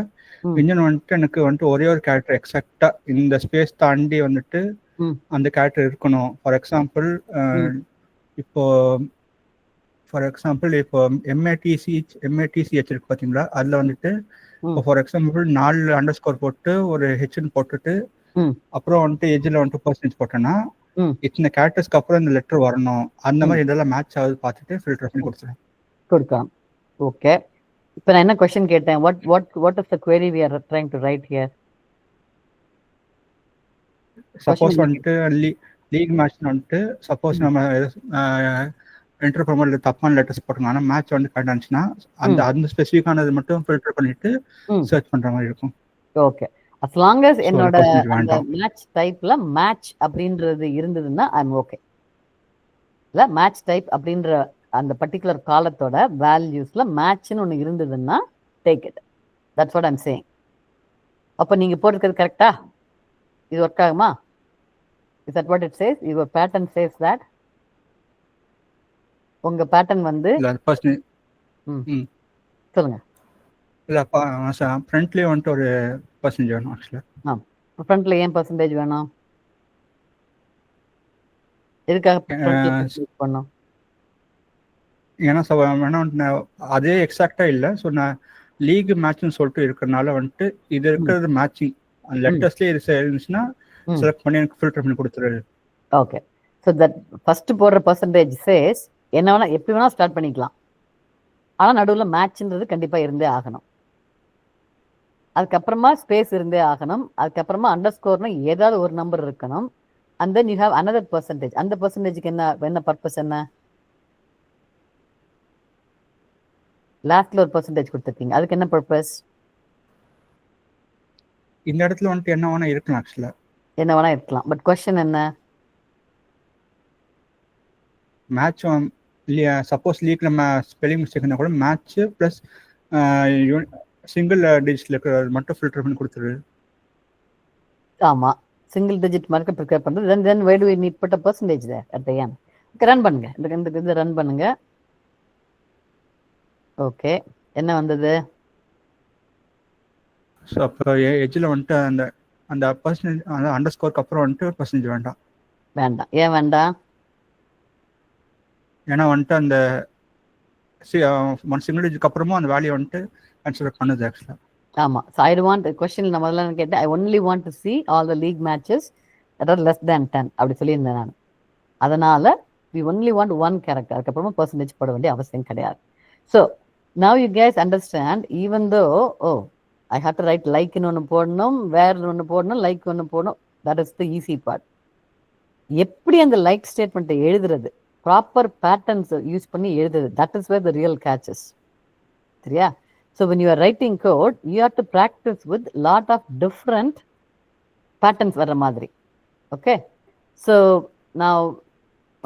C: இன்னொன்று வந்துட்டு எனக்கு வந்துட்டு ஒரே ஒரு கேரக்டர் எக்ஸாக்டா இந்த ஸ்பேஸ் தாண்டி வந்துட்டு அந்த கேரக்டர் இருக்கணும். ஃபார் எக்ஸாம்பிள் இப்போ MATCH இருக்கு பாத்தீங்களா? அதுல வந்துட்டு ஃபார் எக்ஸாம்பிள் 4 அண்டர்ஸ்கோர் போட்டு ஒரு ஹெச்னு போட்டுட்டு அப்புறம் வந்துட்டு எஜ்ல வந்துட்டு பர்சன்டேஜ் போட்டேன்னா இத்தனை கேரக்டர்ஸ்க்கு அப்புறம் இந்த லெட்டர் வரணும். அந்த மாதிரி இதெல்லாம் மேட்ச் ஆகுது பார்த்துட்டு ஃபில்டர் பண்ணி
A: கொடுக்கலாம். ஓகே, இப்போ நான் என்ன क्वेश्चन கேட்டேன்? what is the query we are trying to write here?
C: Suppose வந்துட்டு லீக் மேட்ச் வந்துட்டு சப்போஸ் நம்ம என்டர் பண்ணும்போது தப்பான லெட்டர்ஸ் போட்டோம்னா மேட்ச் வந்து கரெக்டா இருந்துச்சுன்னா அந்த ஸ்பெசிஃபிக்கானது மட்டும் ஃபில்டர் பண்ணிட்டு சர்ச் பண்ற மாதிரி இருக்கும்.
A: ஓகே, as long as என்னோட அந்த மேட்ச் டைப்ல மேட்ச் அப்படின்றது இருந்ததுன்னா ஐம் ஓகே. இல்ல மேட்ச் டைப் அப்படின்ற அந்த பர்டிகுலர் காலத்தோட வேல்யூஸ்ல மேட்ச்னு ஒன்று இருந்ததுன்னா take it. That's what I'm saying. அப்போ நீங்க போட்டுக்கிறது கரெக்டா? இது ஒர்க் ஆகுமா? Is that what it chase? Your pattern says that. உங்க பேட்டர்ன் வந்து சொல்லுங்க.
C: இல்ல ஃப்ரண்ட்லயே வந்துட்டு ஒரு பர்சன்டேஜ் வேணும். ஆக்சுவலா
A: ஃப்ரண்ட்ல ஏன் பர்சன்டேஜ் வேணும்? எதுக்காக பண்ணோம்?
C: ஏன்னா வேணா அதே எக்ஸாக்டா இல்ல. ஸோ நான் லீக் மேட்ச்னு சொல்லிட்டு இருக்கிறதுனால வந்துட்டு இது இருக்கிறது மேட்சிங் அந்த லெட்டர்ஸ்லயே இருந்துச்சுன்னா செலக்ட் பண்ணி எனக்கு ஃபில்டர் பண்ணி கொடுத்துருது.
A: ஓகே, ஸோ தட் ஃபர்ஸ்ட் போடுற பர்சன்டேஜ் சேஸ் என்ன வேணா எப்படி வேணா ஸ்டார்ட் பண்ணிக்கலாம். ஆனா நடுவில் மேட்ச்ன்றது கண்டிப்பா இருந்தே ஆகணும். அதுக்கப்புறமா ஸ்பேஸ் இருந்தே ஆகணும். அதுக்கப்புறமா அண்டர்ஸ்கோர்னு ஏதாவது ஒரு நம்பர் இருக்கணும். And then you have another percentage. அந்த பர்சன்டேஜுக்கு என்ன பர்பஸ்? என்ன லாஸ்ட்ல ஒரு பர்சன்டேஜ் கொடுத்துருக்கீங்க, அதுக்கு என்ன பர்பஸ்?
C: இந்த இடத்துல வந்துட்டு என்ன வேணா இருக்கலாம். ஆக்சுவலா
A: என்ன வேணா இருக்கலாம். பட் கொஸ்டின் என்ன?
C: மேட்ச் சப்போஸ் லீக் நம்ம ஸ்பெல்லிங் மிஸ்டேக் இருந்தால் கூட மேட்ச் பிளஸ் சிங்கிள் டிஜிட்ல இருக்கிறது மட்டும் ஃபில்டர் பண்ணி கொடுத்துரு.
A: ஆமா, சிங்கிள் டிஜிட் மார்க்க ப்ரிப்பேர் பண்றது. தென் why do we need put a percentage there at the end? Run பண்ணுங்க, இந்த ரன் பண்ணுங்க. ஓகே, என்ன வந்தது?
C: ஸோ அப்போ எஜ்ஜில் வந்துட்டு அந்த பர்சன்டேஜ் அந்த அண்டர்ஸ்கோருக்கு அப்புறம் வந்துட்டு பர்சன்டேஜ் வேண்டாம்.
A: வேண்டாம். ஏன் வேண்டாம்?
C: ஏன்னா வந்துட்டு அந்த ஒன் சிங்கிள் டிஜிட்க்கு அப்புறமும் அந்த வேல்யூ வந்துட்டு கன்சிடர் பண்ணுது ஆக்சுவலா.
A: ஆமா. ஸோ ஐ வாண்ட் கொஸ்டின் நான் முதல்ல கேட்டேன், I only want to see all the league matches that are less than 10 அப்படி சொல்லியிருந்தேன் நான். அதனால we only want one character, அதுக்கப்புறமா பர்சன்டேஜ் போட வேண்டிய அவசியம் கிடையாது. So now you guys understand, even though I have to write லைக்னு ஒன்று போடணும், வேர் ஒன்று போடணும், லைக் ஒன்று போடணும், that is the easy part. எப்படி அந்த லைக் ஸ்டேட்மெண்ட்டை எழுதுறது, ப்ராப்பர் பேட்டர்ன்ஸ் யூஸ் பண்ணி எழுதுறது, that is where the real catches. சரியா? So when you are writing code, you have to practice with lot of different patterns வர மாதிரி. Okay, so now,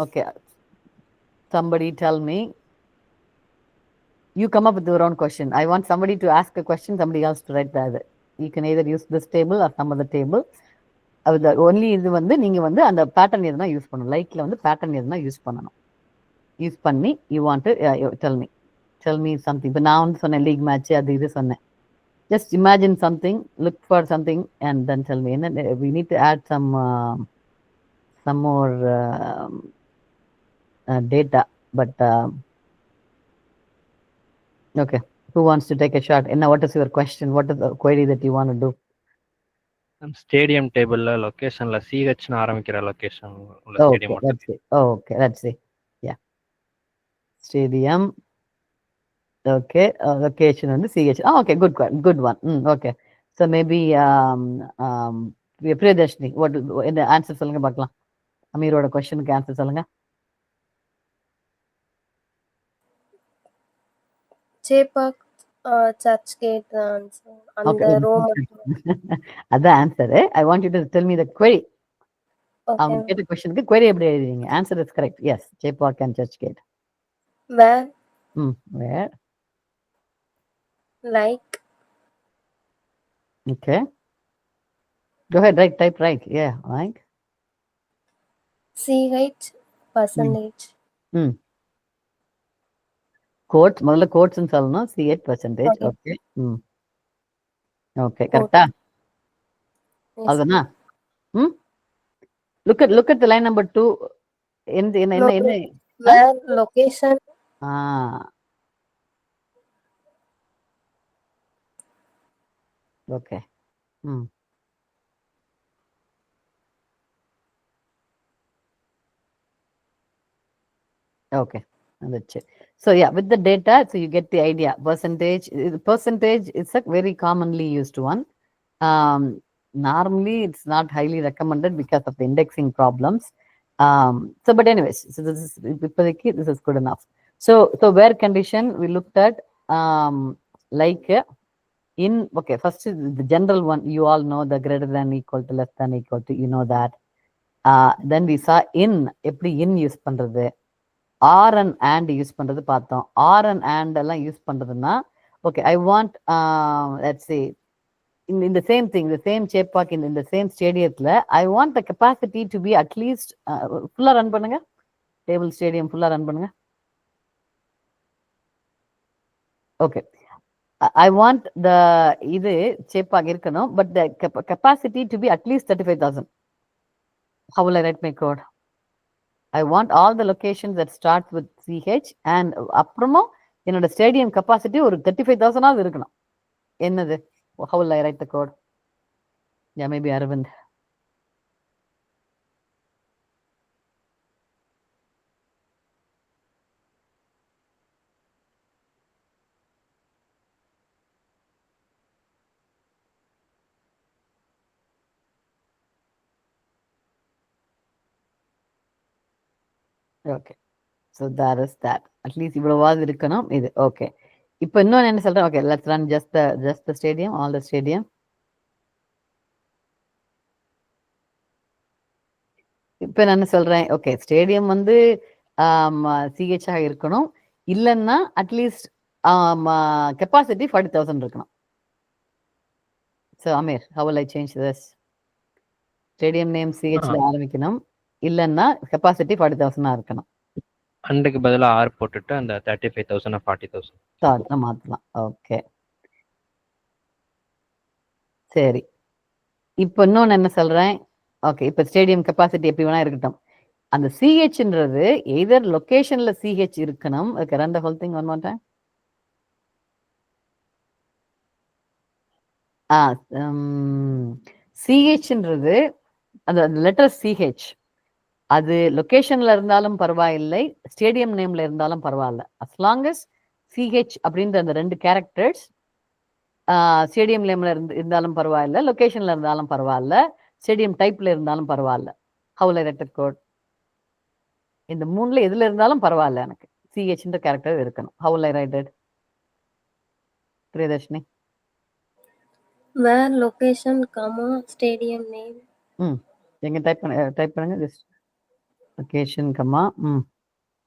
A: okay, somebody tell me, you come up with your own question. I want somebody to ask a question, somebody else to write the other. You can either use this table or some other table. only இது வந்து நீங்க வந்து அந்த pattern எதுனா use பண்ணணும். லைக்ல வந்து pattern எதுனா use பண்ணணும். யூஸ் பண்ணி you want to tell me something. இப்போ நான் வந்து சொன்னேன் லீக் மேட்ச் அது இது சொன்னேன். Just imagine something, look for something and then tell me. And we need to add some more data, but okay, who wants to take a shot? And now what is your question? What is the query that you want to do?
D: Stadium டேபிள்ல லொகேஷன்ல சிஹெச்னு ஆரம்பிக்கிற location உள்ள stadium
A: Okay, let's see. Okay, let's see. Yeah, stadium. Okay, location on the CH. Oh, okay, good one. Okay, so maybe Priyadashni, what in the answer சொல்லுங்க பார்க்கலாம். அமீரோட क्वेश्चनக்கு answer சொல்லுங்க.
B: Chepauk church gate answer. அந்த ரோம்
A: அதான் answer. I want you to tell me the query. அவங்க
B: okay.
A: கேட்ட क्वेश्चनக்கு query எப்படி எழுதுவீங்க? Answer is correct. Yes, Chepauk and church gate.
B: Where
A: Where?
B: Like
A: Okay. Go ahead, type right. Yeah, like.
B: CH percentage.
A: Quotes, முதல்ல quotesன்னு சொல்லணும். CH%.
B: Okay.
A: Okay. Okay, கரெக்டா?
B: Yes.
A: அதுனா? Look at the line number 2. என்ன
B: Where location.
A: Okay. Okay, that's it. So yeah, with the data, so you get the idea. Percentage is a very commonly used one. Normally it's not highly recommended because of the indexing problems. So but anyways, so this is good enough. So where condition we looked at, like in, okay, first is the general one, you all know, the greater than equal to, less than equal to, you know that. Then we saw in, எப்படி in use பண்றது, R and use பண்றது பார்த்தோம். R and எல்லாம் use பண்றதுன்னா, okay, I want let's say in the same thing, the same Chepauk in the same ஸ்டேடியத்துல I want the capacity to be at least ஃபுல்லா run பண்ணுங்க, table stadium ஃபுல்லா run பண்ணுங்க. Okay, I want the இது சேப்பாக் இருக்கணும், but the capacity to be at least 35,000. How will I write my code? I want all the locations that starts with CH and அப்புறமா என்னோட stadium capacity ஒரு 35,000 இருக்கணும். என்னது? How will I write the code? Yeah, maybe Arvind. Okay, so that is that. At least இவ்வளவாவது இருக்கணும் இது. Okay, இப்போ இன்னொன்னு என்ன சொல்றேன்? Okay, let's run just the stadium, all the stadium. இப்போ நான் என்ன சொல்றேன்? Okay, ஸ்டேடியம் வந்து CH ஆக இருக்கணும், இல்லைன்னா அட்லீஸ்ட் கெப்பாசிட்டி 40,000 இருக்கணும். So Amir, how will I change this? Stadium name CHல ஆரம்பிக்கணும், இல்லைன்னா கெப்பாசிட்டி 40,000 இருக்கணும்.
D: அண்டுக்கு பதிலா ஆர் போட்டுட்டு அந்த 35,000 40,000
A: மாத்தலாம். ஓகே, சரி. இப்போ இன்னொன்னு என்ன சொல்றேன்? ஓகே, இப்ப ஸ்டேடியம் கெப்பாசிட்டி எப்படி வேணா இருக்கட்டும். அந்த சிஹெச்ன்றது எய்தர் லொகேஷன்ல சிஹெச் இருக்கணும். Okay, run the whole thing one more time. சிஹெச்ன்றது அந்த லெட்டர் சிஹெச் அது லொகேஷன்ல இருந்தாலும் பரவாயில்லை, ஸ்டேடியம் நேம்ல இருந்தாலும் பரவாயில்ல. அஸ் லாங் அஸ் சிஹெச் அப்படின்ற அந்த 2 கேரக்டர்ஸ் ஸ்டேடியம் நேம்ல இருந்தாலும் பரவாயில்ல, லொகேஷன்ல இருந்தாலும் பரவாயில்ல, ஸ்டேடியம் டைப்ல இருந்தாலும் பரவாயில்ல. ஹவு ஐ ரைட் கோட் இந்த 3ல எதுல இருந்தாலும் பரவாயில்ல, எனக்கு சிஹெச்ன்ற கேரக்டர் இருக்கணும். How I write it Priyadarshini?
B: where location comma stadium name
A: எங்க டைப் பண்ணுங்க just location comma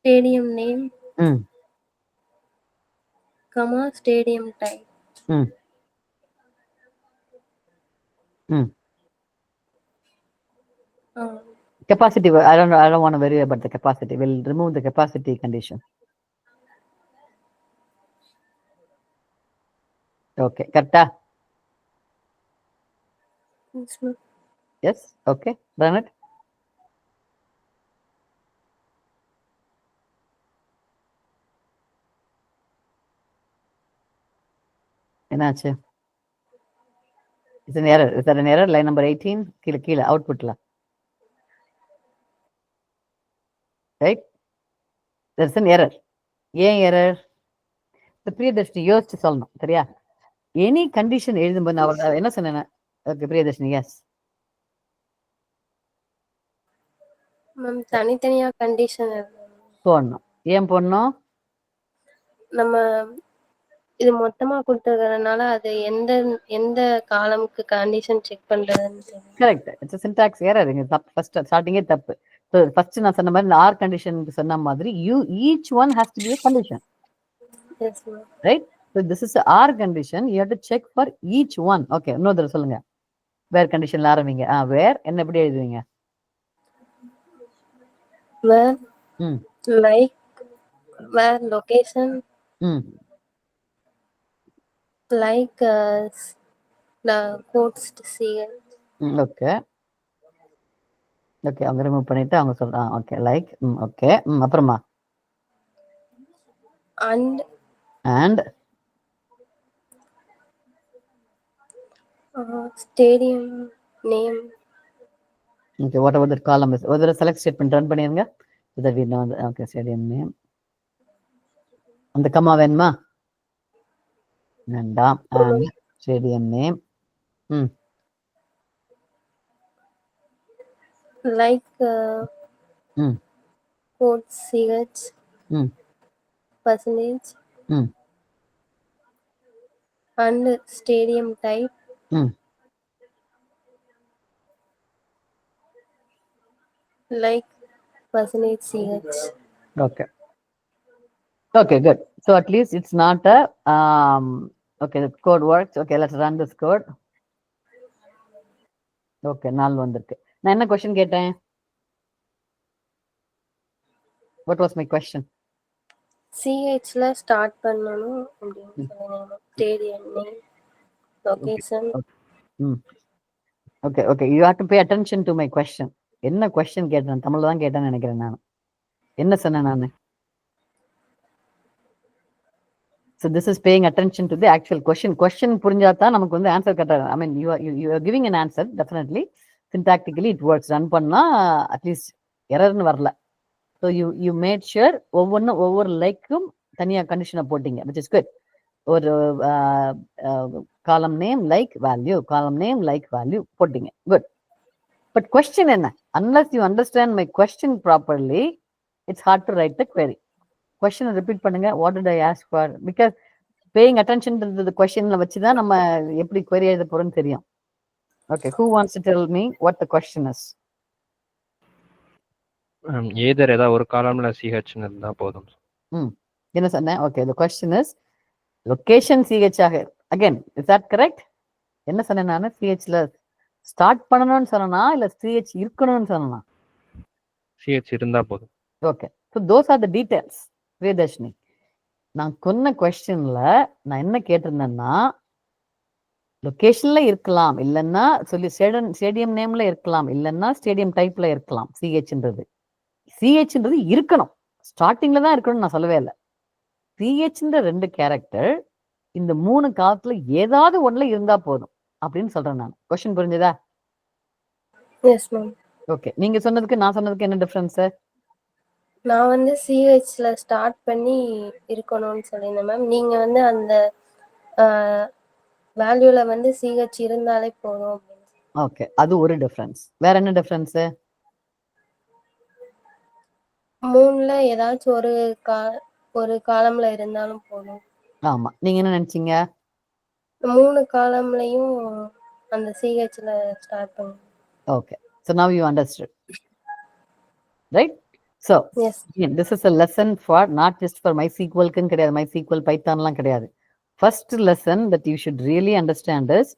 B: stadium name
A: ம்
B: comma stadium type
A: ம் ம் capacity. I don't want to worry about the capacity. We'll remove the capacity condition. Okay, correct? Yes, okay, run it. என்னாச்சு? It's an error. Is that an error? Line number 18 கீழ outputல. Right? There's an error. ஏன் error? The Priyadarshini யோசிச்சு சொல்லணும், சரியா? Any condition எழுதும்போது நான் என்ன சொன்னேன்? ஓகே பிரியதர்ஷினி, எஸ்
B: மேம், தனித்தனியா கண்டிஷன்
A: போடணும். ஏன் போடணும்?
B: நம்ம இது மொத்தமா கொடுத்துருக்கறதுனால அது எந்த காலம்க்கு கண்டிஷன் செக் பண்றதுன்னு தெரியல.
A: Correct, it's syntax error. இங்க தப்பு, ஃபர்ஸ்ட் ஸ்டார்டிங்கே தப்பு. ஸோ ஃபர்ஸ்ட் நான் சொன்ன மாதிரி இந்த ஆர் கண்டிஷன் சொன்ன மாதிரி each one has to be a condition.
B: Yes, ma'am.
A: Right? So this is a R condition. You have to check for each one. Okay, இன்னொரு தடவை சொல்லுங்க. வேர் கண்டிஷன்ல ஆரம்பிங்க. வேர் என்ன எப்படி எழுதுவீங்க?
B: Where like where location like the quotes to see it.
A: Okay okay, அவங்க remove பண்ணிட்டு அவங்க சொல்றாங்க. ஓகே, லைக் ஓகே, அப்புறமா and
B: stadium name.
A: Okay, whatever that column is. ஒரு select statement run பண்ணிருங்க. So that we know the, okay, stadium name. அந்த comma வேணுமா? வேண்டாம். And stadium name.
B: Like quote CH percentage and stadium type like percentage CH.
A: Okay. Okay, good. So at least it's not a okay, the code works. Okay, let's run this code. Okay, 4 வந்திருக்கு. நான் என்ன question கேட்டேன்? What was my question?
B: CH ல start பண்ணனும் அப்படினு சொல்லுங்க. stadium name, location.
A: Okay, okay, you have to pay attention to my question. என்ன question கேட்டேன்? தமிழ்ல தான் கேட்டேன்னு நினைக்கிறேன் நான். என்ன சொன்னேன் நான்? So this is paying attention to the actual question. Question புரிஞ்சாதான் நமக்கு வந்து ஆன்சர் கரெக்டா. I mean you are giving an answer definitely. Syntactically it works. Run பண்ணா at least எரர்னு வரல. So you made sure ஒவ்வொரு லைக்கும் தனியா கண்டிஷனை போட்டீங்க, which is good. ஒரு காலம் நேம் லைக் வேல்யூ, காலம் நேம் லைக் வேல்யூ போட்டீங்க, குட். பட் கொஸ்டின் என்ன? unless you understand my question properly, it's hard to write the query. Question repeat பண்ணுங்க. What did I ask for? Because paying attention to the questionல வச்சு தான் நம்ம எப்படி query எழுத போறோம்னு தெரியும். Okay, who wants to tell me what the question is?
D: either ஏதாவது ஒரு காலம்ல CH இருந்தா போதும்.
A: என்ன சொன்னேன்? Okay, the question is location CH ஆக. Again, is that correct? என்ன சொன்னேன் நான்? CH ல ஸ்டார்ட் பண்ணணும்னு சொன்னா இல்ல CH இருக்கணும்னு சொன்னா?
D: CH இருந்தா போதும்.
A: Okay, so those are the details. Priyadarshini, நான் கொன்ன கொஸ்டின்ல நான் என்ன கேட்டிருந்தேன்னா லொகேஷன்ல இருக்கலாம், இல்லைன்னா சொல்லி ஸ்டேடியம் நேம்ல இருக்கலாம், இல்லைன்னா ஸ்டேடியம் டைப்ல இருக்கலாம். சிஹெச்ன்றது இருக்கணும், ஸ்டார்டிங்ல தான் இருக்கணும்னு நான் சொல்லவே இல்லை. சிஹெச்ன்ற 2 கேரக்டர் இந்த 3 காலத்துல ஏதாவது ஒண்ணுல இருந்தா போதும் அப்படின்னு சொல்றேன் நான். கொஸ்டின் புரிஞ்சுதா?
B: Yes ma'am.
A: ஓகே, நீங்க சொன்னதுக்கு நான் சொன்னதுக்கு என்ன டிஃபரன்ஸ்?
B: நான் வந்து சிஹெச்ல ஸ்டார்ட் பண்ணி இருக்கணும்னு சொல்லியிருந்தேன் மேம். நீங்க வந்து அந்த வேல்யூல வந்து சிஹெச் இருந்தாலே போதும் அப்படின்னு.
A: ஓகே, அது ஒரு டிஃபரன்ஸ். வேற என்ன டிஃபரன்ஸ்?
B: 3ல ஏதாச்சும் ஒரு காலம்ல இருந்தாலும் போதும்.
A: ஆமா, நீங்க என்ன நினைச்சீங்க?
B: 3 காலம்லயும் அந்த சிஹெச்ல ஸ்டார்ட் பண்ணு.
A: Okay, so now you understood, right? So
B: Yes.
A: this is a lesson for not just for MySQL க்குன்னு கிடையாது, MySQL Pythonலாம் கிடையாது. First lesson that you should really understand is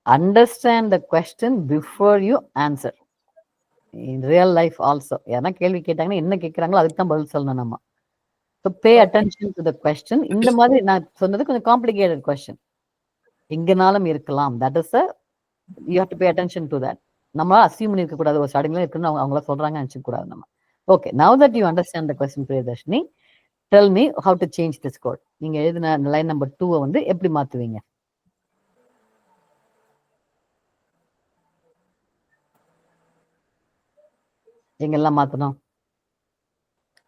A: understand the question before you answer. In real life also, ஏன்னா கேள்வி கேட்டாங்கன்னா என்ன கேட்குறாங்களோ அதுக்கு தான் பதில் சொல்லணும் நம்ம. So pay attention to the question. இந்த மாதிரி நான் சொன்னது கொஞ்சம் காம்ப்ளிகேட்டட் கொஸ்டின், எங்கனாலும் இருக்கலாம். That is a you have to pay attention to that. நம்ம அசியூம் பண்ணிருக்க கூடாது, ஒரு ஸ்டார்டிங்ல இருக்குன்னு அவங்கள சொல்றாங்க நினைச்சுக்க கூடாது நம்ம. Okay, now that you understand the question, Priyadarshini, tell me how to change this code. நீங்க எழுதின லைன் நம்பர் 2 வந்து எப்படி மாத்துவீங்க? எங்கெல்லாம் மாத்தணும்?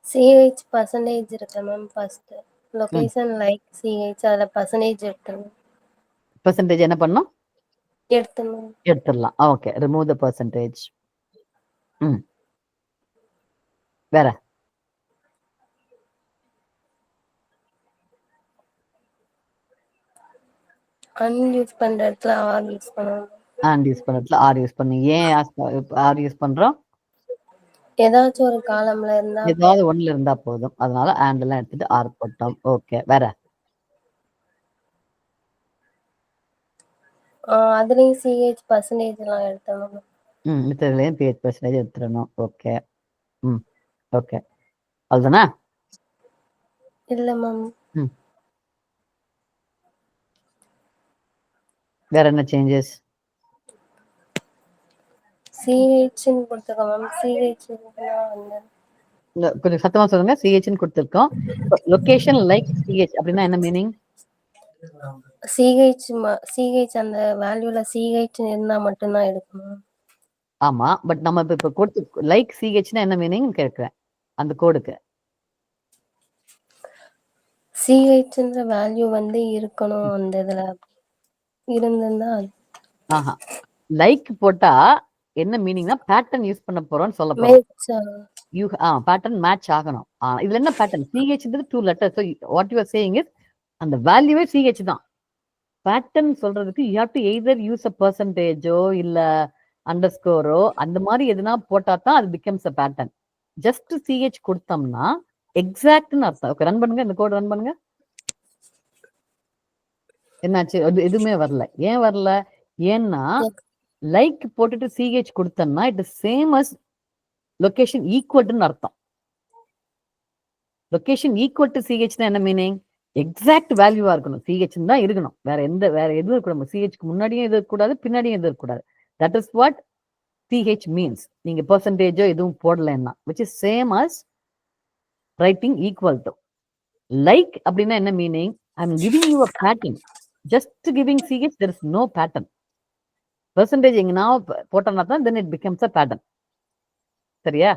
B: சிஹெச் பர்சன்டேஜ் இருக்கு ma'am. First location like CH, அதுல பர்சன்டேஜ் எடுத்துணும்.
A: பெர்சன்டேஜ் என்ன பண்ணணும்?
B: எடுத்துணும்.
A: எடுத்துடலாம். Okay, remove the percentage. வேற?
B: அன்யூஸ் பண்ற இடத்துல ஆர் யூஸ் பண்ணணும்.
A: அண்ட் யூஸ் பண்றதுல ஆர் யூஸ் பண்ணி, ஏன் ஆர் யூஸ் பண்றோம்?
B: ஏதாச்சும் ஒரு காலம்ல இருந்தா
A: ஏதாவது ஒண்ணுல இருந்தா போதும், அதனால and எல்லாம் எடுத்துட்டு ஆர் போட்டோம். ஓகே, வேற?
B: அதுலயும் சிஹெச் பர்சன்டேஜ் எல்லாம் எடுத்தணும்.
A: மித்ததுலயும் பிஹெச் பெர்சன்டேஜ் எடுத்துடணும். ஓகே, ஓகே, அதுதானே?
B: இல்ல மேம்.
A: வேற என்ன சேஞ்சஸ்?
B: சிஹெச்னு கொடுத்துருக்கோம் மேம். சிஹெச்
A: கொஞ்சம் சத்தமா சொல்லுங்க. சிஹெச்னு கொடுத்துருக்கோம். லொகேஷன் லைக் சிஹெச் அப்படின்னா என்ன மீனிங்?
B: சிஹெச் அந்த வேல்யூல சிஹெச் இருந்தா மட்டும்தான் எடுக்கணும்.
A: ஆமா, பட் நம்ம இப்ப கொடுத்து லைக் சிஹெச்னா என்ன மீனிங் கேட்கிறேன் அந்த கோடுக்கு.
B: சிஹெச்ன்ற வேல்யூ வந்து இருக்கணும் அந்த இதுல இருந்திருந்தா.
A: ஆஹா, லைக் போட்டா என்ன மீனிங்னா பேட்டர்ன் யூஸ் பண்ண போறோம்னு சொல்ல போறோம். பேட்டர்ன் மேட்ச் ஆகணும். இதுல என்ன பேட்டர்ன்? சிஹெச்ன்றது 2 letters. So what you are saying is அந்த வேல்யூவே சிஹெச் தான். பேட்டர்ன் சொல்றதுக்கு you have to either use a பெர்சன்டேஜோ இல்ல அண்டர்ஸ்கோரோ அந்த மாதிரி எதுனா போட்டா தான் அது becomes a pattern. Just CH கொடுத்தோம்னா எக்ஸாக்ட்னு அர்த்தம். ஓகே, ரன் பண்ணுங்க, இந்த கோட் ரன் பண்ணுங்க. என்னாச்சு? எதுவுமே வரல. ஏன் வரல? ஏன்னா லைக் போட்டுட்டு சிஹெச் கொடுத்தோம்னா it is same as location ஈக்குவல்னு அர்த்தம். லொகேஷன் ஈக்குவல் டு சிஹெச்னா என்ன மீனிங்? எக்ஸாக்ட் வேல்யூவா இருக்கணும். சிஹெச் தான் இருக்கணும், வேற எதுவும் இருக்கக்கூடாது. சிஹெச்க்கு முன்னாடியும் எது இருக்கக்கூடாது, பின்னாடியும் எது இருக்கக்கூடாது. That is what CH means. நீங்க பெர்சன்டேஜோ எதுவும் போடலைன்னா which is same as writing equal to. Like அப்படின்னா என்ன meaning? I am giving you a pattern. Just giving CH, there is no pattern. Percentage எங்கன்னா போட்டோம்னா தான் then it becomes a pattern. சரியா?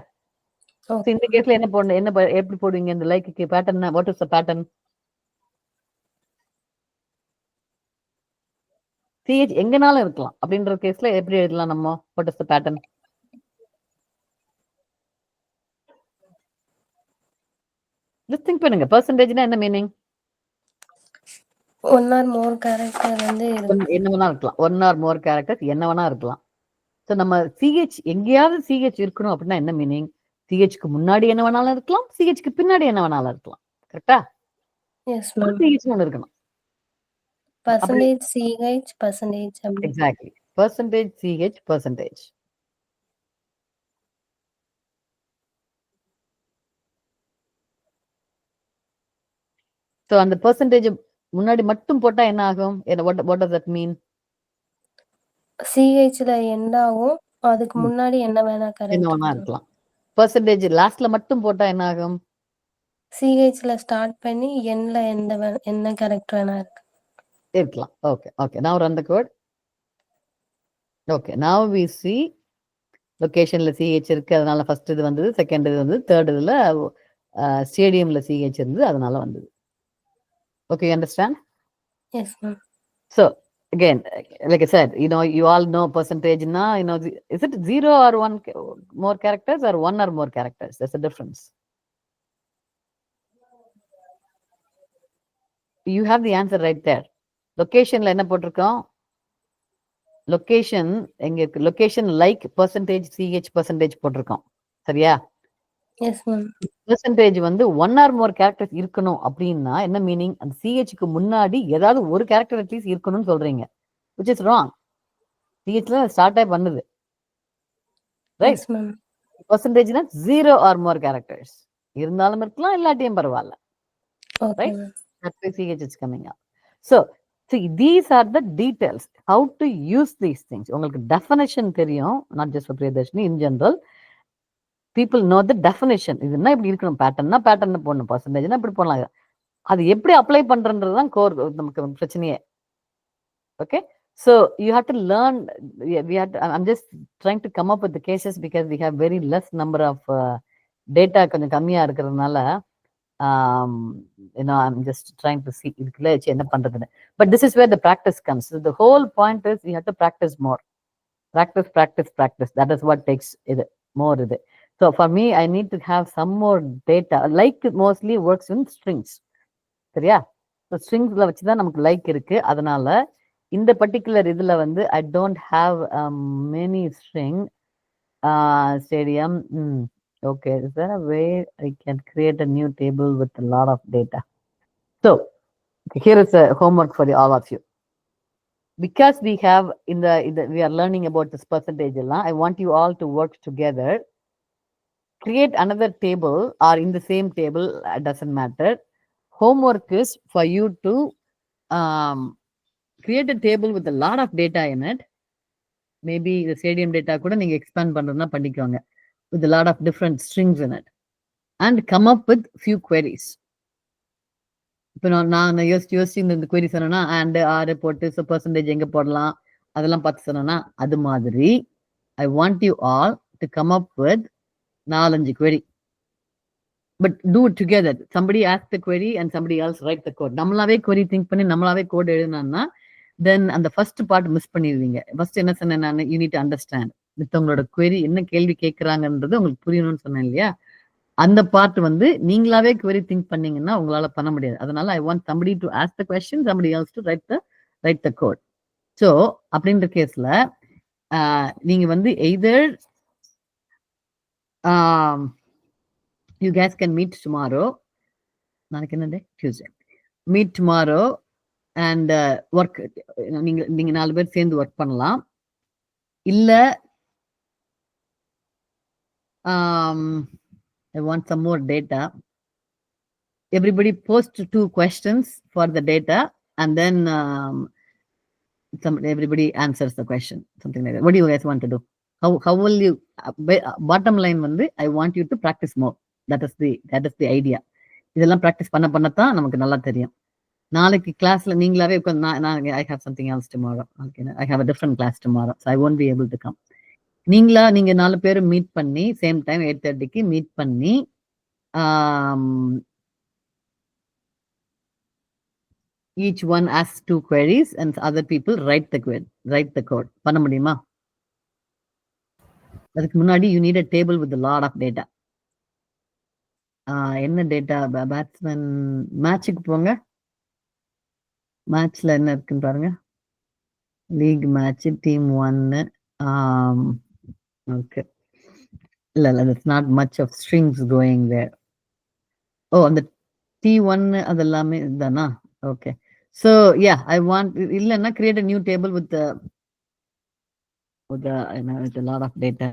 A: இந்த கேஸ்ல என்ன போடணும்? எப்படி போடுவீங்க இந்த லைக்கு pattern? What is the pattern? CH எங்கனாலும் இருக்கலாம் அப்படின்ற கேஸ்ல எப்படி எழுதலாம் நம்ம? What is the pattern? Just think பண்ணுங்க. பெர்சன்டேஜ்னா என்ன meaning?
B: One or more character வந்து
A: என்ன வேணா இருக்கலாம். ஒன் ஆர் மோர் கேரக்டர்ஸ் என்ன வேணா இருக்கலாம். ஸோ நம்ம சிஹெச் எங்கேயாவது சிஹெச் இருக்கணும் அப்படின்னா என்ன மீனிங்? சிஹெச்க்கு முன்னாடி என்ன வேணாலும் இருக்கலாம், சிஹெச்க்கு பின்னாடி என்ன வேணாலும் இருக்கலாம். கரெக்டா? சிஹெச் ஒன்று இருக்கணும்.
B: Percentage CH percentage.
A: Exactly, percentage CH percentage. So அந்த பர்சன்டேஜ் முன்னாடி மட்டும் போட்டா என்ன ஆகும்? What does that mean?
B: சிஹெச்ல எண்ட் ஆகும். அதுக்கு முன்னாடி என்ன வேணா
A: என்ன
B: கரெக்ட்
A: வேணா இருக்கலாம். பெர்சன்டேஜ் லாஸ்ட்ல மட்டும் போட்டா என்ன ஆகும்?
B: சிஹெச்ல ஸ்டார்ட் பண்ணி எண்ட்ல என்ன கரெக்ட் வேணா இருக்கு
A: இருக்கலாம். Okay okay. now run the code. okay now we see லொகேஷன்ல சிஹெச் இருக்கு, அதனால ஃபர்ஸ்ட் இது வந்தது, செகண்ட் இது வந்தது, தேர்ட் இதுல ஸ்டேடியம்ல சிஹெச் இருந்தது, அதனால வந்தது. Okay, understand?
B: Yes ma'am.
A: So again, like I said, you all know percentage na, is it 0 or 1 more characters or 1 or more characters? There's a difference. You have the answer right there. Locationல என்ன போட்டிருக்கோம்? Location எங்க இருக்கு? Location like percentage ch percentage போட்டிருக்கோம். சரியா?
B: Yes ma'am.
A: Percentage வந்து 1 or more characters இருக்கணும் அப்படின்னா என்ன மீனிங்? அந்த சிஹெச்க்கு முன்னாடி ஏதாவது ஒரு கேரக்டர் அட்லீஸ்ட் இருக்கணும்னு சொல்றீங்க, which is wrong. சிஹெச்ல ஸ்டார்ட் ஆகி பண்ணுது, ரைட்?
B: Yes ma'am.
A: பெர்சன்டேஜ்னா 0 or more கேரக்டர்ஸ் இருந்தாலும் இருக்கலாம், இல்லாட்டியும் பரவாயில்ல,
B: okay
A: right?
B: Ma'am.
A: That's why CH is coming up. So see, these are the details, how to use these things. உங்களுக்கு definition தெரியும், not just for Priyadarshini, in general people know the definition. இதுன்னா இப்படி இருக்கணும், பேட்டர்னா pattern போடணும், பர்சன்டேஜ்னா இப்படி போடலாம். அது எப்படி அப்ளை பண்றன்றது தான் கோர் நமக்கு பிரச்சனையே. Okay, so you have to learn. I'm just trying to come up with the cases because we have very less number of data, கொஞ்சம் கம்மியா இருக்கிறதுனால I'm just trying to see இதுக்குள்ள வச்சு என்ன பண்றதுன்னு. But this is where the practice comes. So the whole point is you have to practice more. Practice. That is what takes இது more இது. So for me, I need to have some more data. Like mostly works in strings. சரியா? So ஸ்ட்ரிங்ஸ்ல வச்சு தான் நமக்கு like இருக்கு. அதனால இந்த particular இதுல வந்து I don't have many string stadium. Okay, is there a way I can create a new table with a lot of data? So here is a homework for all of you. Because we have we are learning about this percentage, I want you all to work together. Create another table or in the same table, doesn't matter. Homework is for you to create a table with a lot of data in it. Maybe the stadium data கூட நீங்க expand பண்றதுனா பண்ணிக்கோங்க, with a lot of different strings in it, and come up with few queries. இப்போ நான் யோசிச்சு இந்த query சொன்னேன்னா and ஆறு போட்டு so percentage எங்க போடலாம் அதெல்லாம் பார்த்து சொன்னேன்னா, அது மாதிரி I want you all to come up with 4-5 query. But do it together. Somebody ask the query and somebody else write the code. நம்மளாவே query think பண்ணி நம்மளாவே கோட் எழுதினா then அந்த ஃபர்ஸ்ட் பார்ட் மிஸ் பண்ணிடுவீங்க. ஃபர்ஸ்ட் என்ன சொன்னேன் நான், you need to understand. மத்தவங்களோட query என்ன கேள்வி கேட்கறாங்கன்றது உங்களுக்கு புரியணும்னு சொன்னேன் இல்லையா? அந்த பார்ட் வந்து நீங்களாவே query திங்க் பண்ணீங்கன்னா உங்களால பண்ண முடியாது. அதனால I want somebody to ask the question, somebody else to write the code. So அப்படின்ற கேஸ்ல நீங்க வந்து either you guys can meet tomorrow. நாளைக்கு என்ன டே? Tuesday. Meet tomorrow and work. நீங்க 4 பேர் சேர்ந்து ஒர்க் பண்ணலாம். இல்ல I want some more data. Everybody post 2 questions for the data and then everybody answers the question, something like that. What do you guys want to do? How will you bottom line வந்து I want you to practice more. That is the idea. இதெல்லாம் practice பண்ணத்தான் நமக்கு நல்லா தெரியும். நாளைக்கு கிளாஸ்ல நீங்களாவே I have something else tomorrow. Okay, I have a different class tomorrow, so I won't be able to come. நீங்க 4 பேரும் மீட் பண்ணி சேம் டைம் 8:30க்கு மீட் பண்ணி each one asks 2 queries and other people write the code. பண்ண முடியுமா? அதுக்கு முன்னாடி you need a table with a lot of data. என்ன data? Batsman மேட்சுக்கு போங்க. மேட்ச்ல என்ன இருக்குன்னு பாருங்க. League match team 1. ஓகே, இல்ல that's not much of strings going there. அந்த T1 அதெல்லாமே தானா? Okay, so yeah, I want இல்லன்னா create a new table with a lot of data.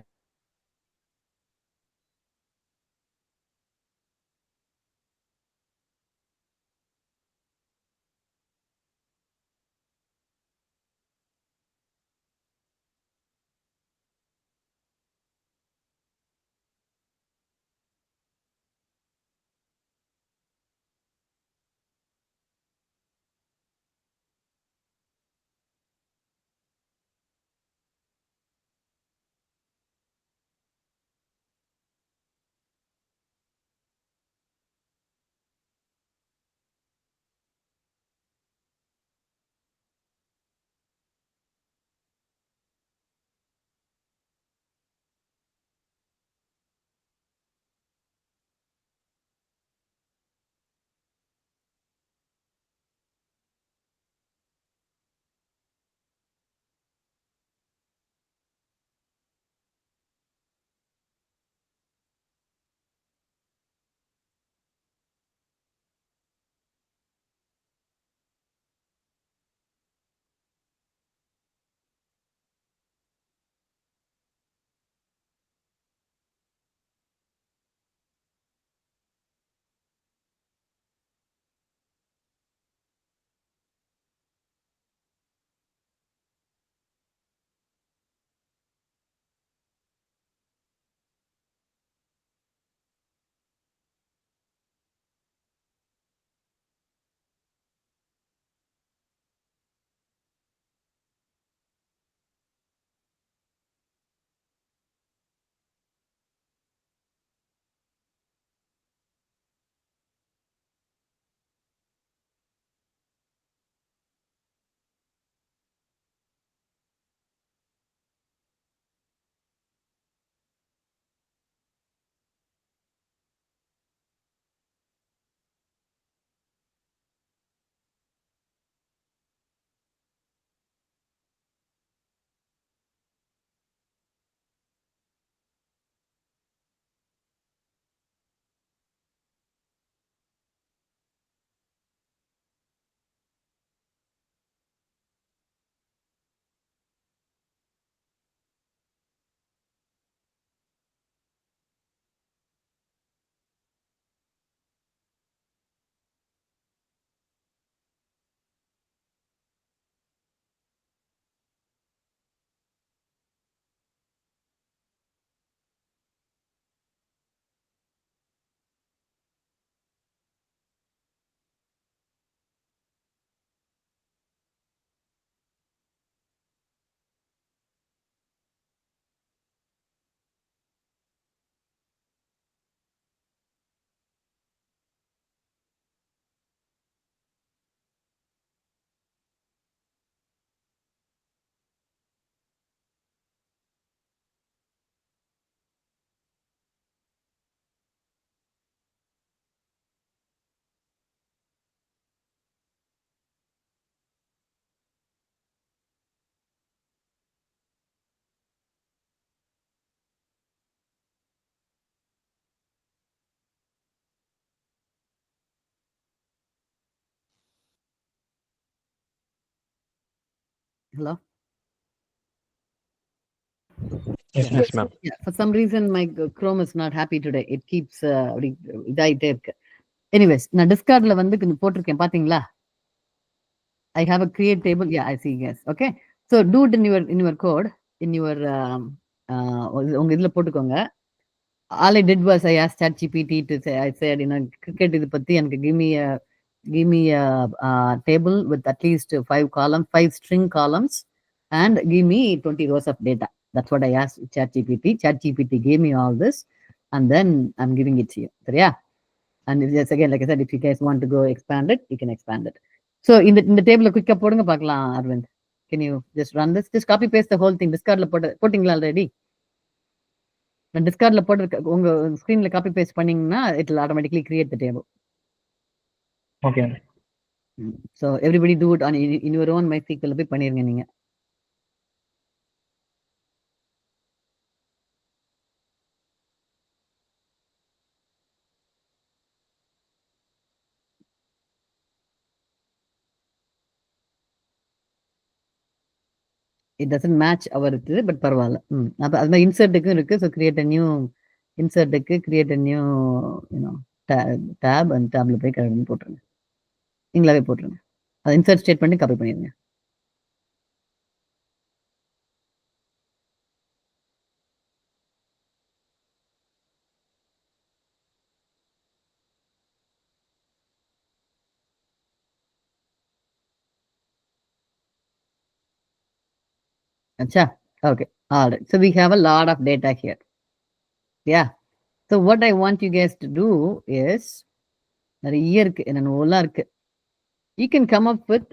A: Hello?
D: Yes, ma'am.
A: Yeah, for some reason my Chrome is not happy today. It keeps இதாயிட்டே இருக்கு. Anyways, நான் டிஸ்கார்ட்ல வந்து போட்டிருக்கேன் பாத்தீங்களா? I have a create table. Yeah, I see. Yes. Okay. So do it in your code, in your உங்க இதுல போட்டுக்கோங்க. All I did was I asked ChatGPT to say, I said, cricket இது பத்தி எனக்கு give me a table with at least 5 string columns and give me 20 rows of data. That's what I asked ChatGPT. ChatGPT gave me all this and then I'm giving it to you. So yeah. And just again, like I said, if you guys want to go expand it, you can expand it. So in the table quick போடுங்க பார்க்கலாம் Arvind. Can you just run this? Just copy paste the whole thing. Discardல போட்டீங்களா already? நான் டிஸ்கார்ட்ல போட்டு உங்க ஸ்கிரீன்ல copy paste பண்ணீங்கன்னா it will automatically create the table.
C: Okay.
A: So everybody do it on in your own MySQL போய் பண்ணிருங்க நீங்க. It doesn't match our இது பட் பரவாயில்ல. அப்ப அந்த இன்சர்ட்டுக்கும் இருக்கு. So create a new இன்சர்ட்டுக்கு create a new tab and tabல போய் கரெக்ட் போட்டுருங்க. நீங்களாவே போட்டுருங்க. அது இன்சர்ட் ஸ்டேட்மெண்ட் காப்பி பண்ணிருங்க. Acha. Okay. All right. So we have a lot of data here. Yeah. So what I want you guys to do is நிறைய இருக்கு என்னென்ன இருக்கு. You can come up with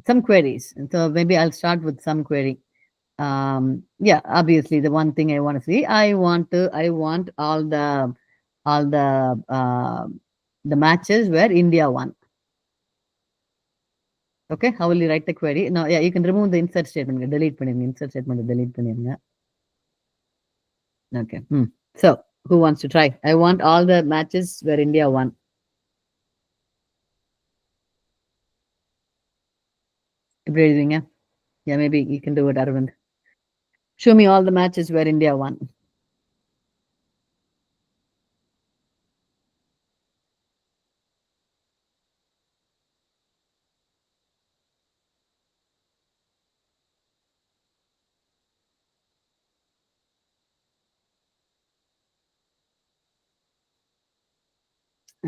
A: some queries. And so maybe I'll start with some query. Yeah, obviously the one thing I want to see, I want all the matches where India won. Okay, how will you write the query? Now, yeah, you can remove the insert statement. Delete பண்ணிருங்க. Insert statement delete பண்ணிருங்க. Okay. So, who wants to try? I want all the matches where India won. எப்படி எழுதுவீங்க? Yeah, maybe you can do it, Arvind. Show me all the matches where India won.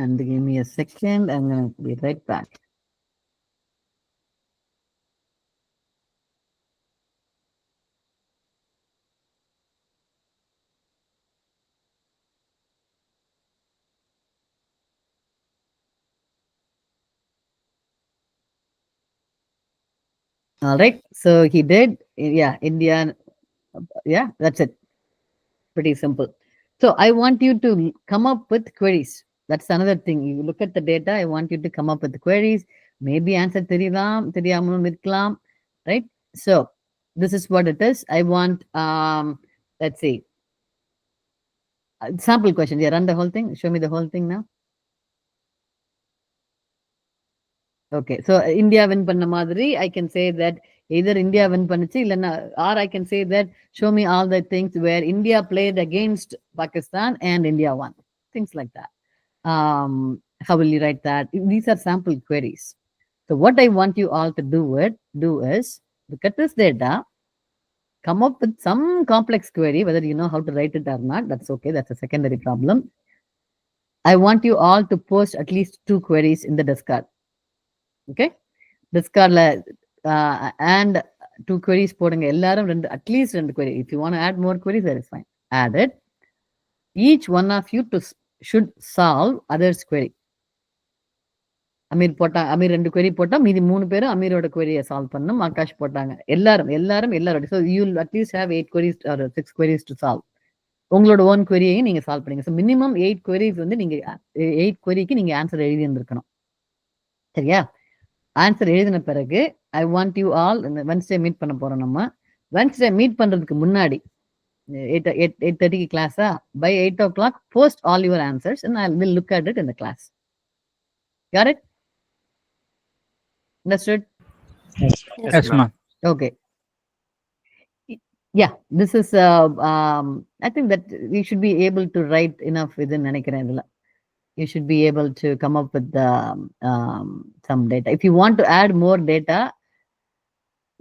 A: And give me a second. I'm going to be right back. All right. So he did. Yeah, India. Yeah, that's it. Pretty simple. So I want you to come up with queries. That's another thing. You look at the data. I want you to come up with the queries. Maybe answer தெரியாமலும் இருக்கலாம், right? So this is what it is. I want, let's see, sample question. Yeah, run the whole thing. Show me the whole thing now. Okay, so India win பண்ண மாதிரி I can say that either India win பண்ணுச்சு இல்லைன்னா, or I can say that show me all the things where India played against Pakistan and India won. Things like that. How will you write that? These are sample queries. So what I want you all to do is look at this data, come up with some complex query, whether you know how to write it or not, that's okay, that's a secondary problem. I want you all to post at least 2 queries in the discard. Okay, discardல and 2 queries போடுங்க. எல்லாரும் at least 2 query. If you want to add more queries, that is fine. Add it. Each one of you should solve others query. Amir 2 query போட்டா மீதி 3 பேரும் அமீரோட query-யை solve பண்ணணும். ஆகாஷ் போட்டாங்க. எல்லாரும். So you will at least have 8 queries or 6 queries to solve. உங்களோட own query-யையும் நீங்க solve பண்ணுங்க. So minimum 8 queries வந்து நீங்க 8 query-க்கு நீங்க ஆன்சர் எழுதி இருந்திருக்கணும். சரியா? ஆன்சர் எழுதின பிறகு I want you all Wednesday meet பண்ண போறோம். நம்ம வென்ஸ்டே மீட் பண்றதுக்கு முன்னாடி 8:30 கிளாஸா, by 8 o'clock post all your answers and I will look at it in the class. Got it? Understood?
C: Yes, ma'am.
A: Okay. Yeah, this is I think that we should be able to write enough within நினைக்கிறேன் இதுல. You should be able to come up with some data. If you want to add more data,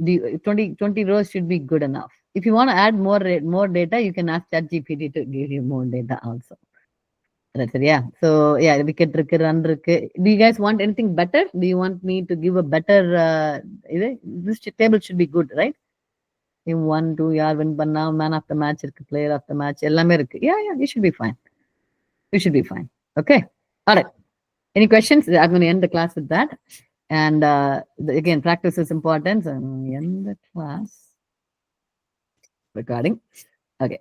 A: the 20 rows should be good enough. If you want to add more data, you can ask ChatGPT to give you more data also. That's it, yeah. So yeah, wicket இருக்கு, run இருக்கு. Do you guys want anything better? Do you want me to give a better this table should be good, right? You 1 2 யார் win பண்ணா, man of the match இருக்கு, player of the match எல்லாமே இருக்கு. Yeah, you should be fine. You should be fine. Okay. All right. Any questions? I'm going to end the class with that. And again, practice is important. So I'm going to end the class recording. Okay.